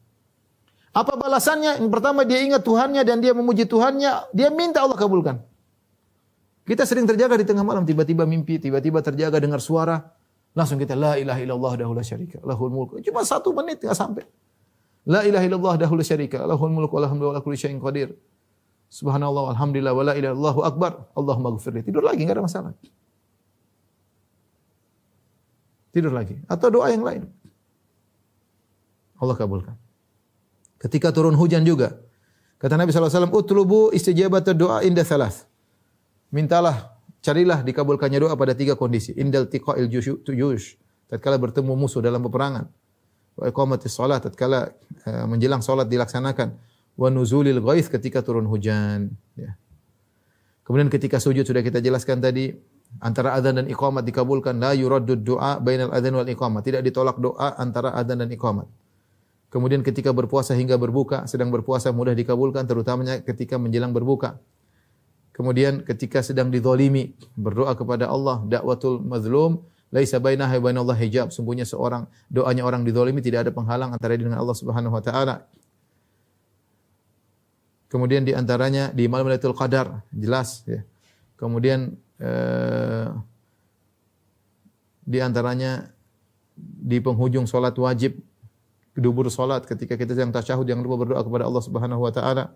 A: Apa balasannya? Yang pertama dia ingat Tuhannya dan dia memuji Tuhannya, dia minta Allah kabulkan. Kita sering terjaga di tengah malam, tiba-tiba mimpi, tiba-tiba terjaga dengar suara, langsung kita la ilaha illallah wahdahu la syarika lahul mulku. Cuma 1 menit enggak sampai. La ilaha illallah wahdahu la syarika lahul mulku wa lahul hamdu wa ala kulli syai'in qadir. Subhanallah walhamdulillah wa la ilaha illallah akbar. Allahumma ghfirli. Tidur lagi enggak ada masalah. Tidur lagi atau doa yang lain. Allah kabulkan. Ketika turun hujan juga. Kata Nabi sallallahu alaihi wasallam, "Utlubu istijabatad du'a inda thalath." Mintalah, carilah dikabulkannya doa pada 3 kondisi. Indal tiqa'il juyush, tatkala bertemu musuh dalam peperangan. Wa iqamatis shalah, tatkala menjelang salat dilaksanakan. Wa nuzulil ghaits, ketika turun hujan, ya. Kemudian ketika sujud sudah kita jelaskan tadi, antara adzan dan iqamat dikabulkan, la yuraddud du'a bainal adzan wal iqamah, tidak ditolak doa antara adzan dan iqamat. Kemudian ketika berpuasa hingga berbuka, sedang berpuasa mudah dikabulkan, terutamanya ketika menjelang berbuka. Kemudian ketika sedang dizalimi, berdoa kepada Allah, dakwatul mazlum laisa bainaha wa bainallahi hijab, sungguhnya doanya orang dizalimi tidak ada penghalang antara dia dengan Allah Subhanahu wa taala. Kemudian di antaranya di malam Lailatul Qadar, jelas ya. Kemudian di antaranya di penghujung salat wajib, dubur salat ketika kita sedang tasyahud, jangan lupa berdoa kepada Allah Subhanahu wa taala.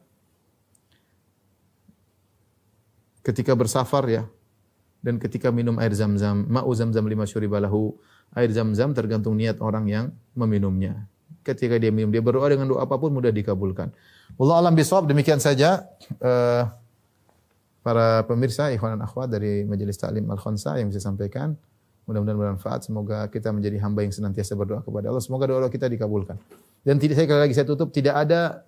A: Ketika bersafar ya, dan ketika minum air Zam-Zam, ma'u Zam-Zam lima syuribalahu, air Zam-Zam tergantung niat orang yang meminumnya. ketika dia minum. Dia berdoa dengan doa apapun mudah dikabulkan. Wallahu a'lam bishawab. Demikian saja para pemirsa ikhwan dan akhwat dari Majelis Taklim Al-Khansa yang bisa sampaikan. Mudah-mudahan bermanfaat. Semoga kita menjadi hamba yang senantiasa berdoa kepada Allah. Semoga doa kita dikabulkan. Dan sekali lagi saya tutup, tidak ada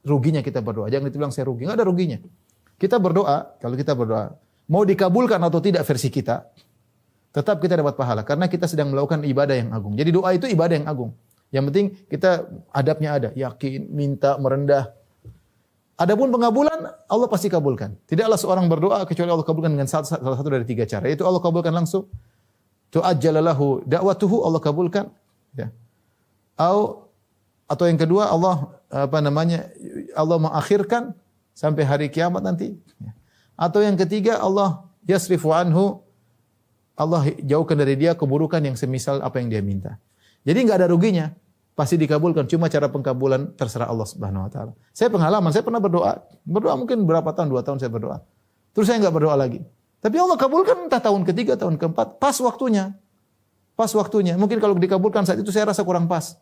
A: ruginya kita berdoa. Jangan dibilang saya rugi, enggak ada ruginya. Kita berdoa, kalau kita berdoa, mau dikabulkan atau tidak versi kita, tetap kita dapat pahala karena kita sedang melakukan ibadah yang agung. Jadi doa itu ibadah yang agung. Yang penting kita adabnya ada, yakin, minta, merendah. Adapun pengabulan, Allah pasti kabulkan. Tidaklah seorang berdoa kecuali Allah kabulkan dengan salah satu dari 3 cara. Yaitu Allah kabulkan langsung. Tu'ajjalalahu da'watuhu, Allah kabulkan. Ya. Atau yang kedua, Allah Allah mengakhirkan sampai hari kiamat nanti. Ya. Atau yang ketiga, Allah yasrifu anhu, Allah jauhkan dari dia keburukan yang semisal apa yang dia minta. Jadi enggak ada ruginya. Pasti dikabulkan. Cuma cara pengkabulan terserah Allah Subhanahu wa taala. Saya pengalaman, saya pernah berdoa. Berdoa mungkin berapa tahun, 2 tahun saya berdoa. Terus saya enggak berdoa lagi. Tapi Allah kabulkan entah tahun ketiga, tahun keempat, pas waktunya. Pas waktunya. Mungkin kalau dikabulkan saat itu saya rasa kurang pas.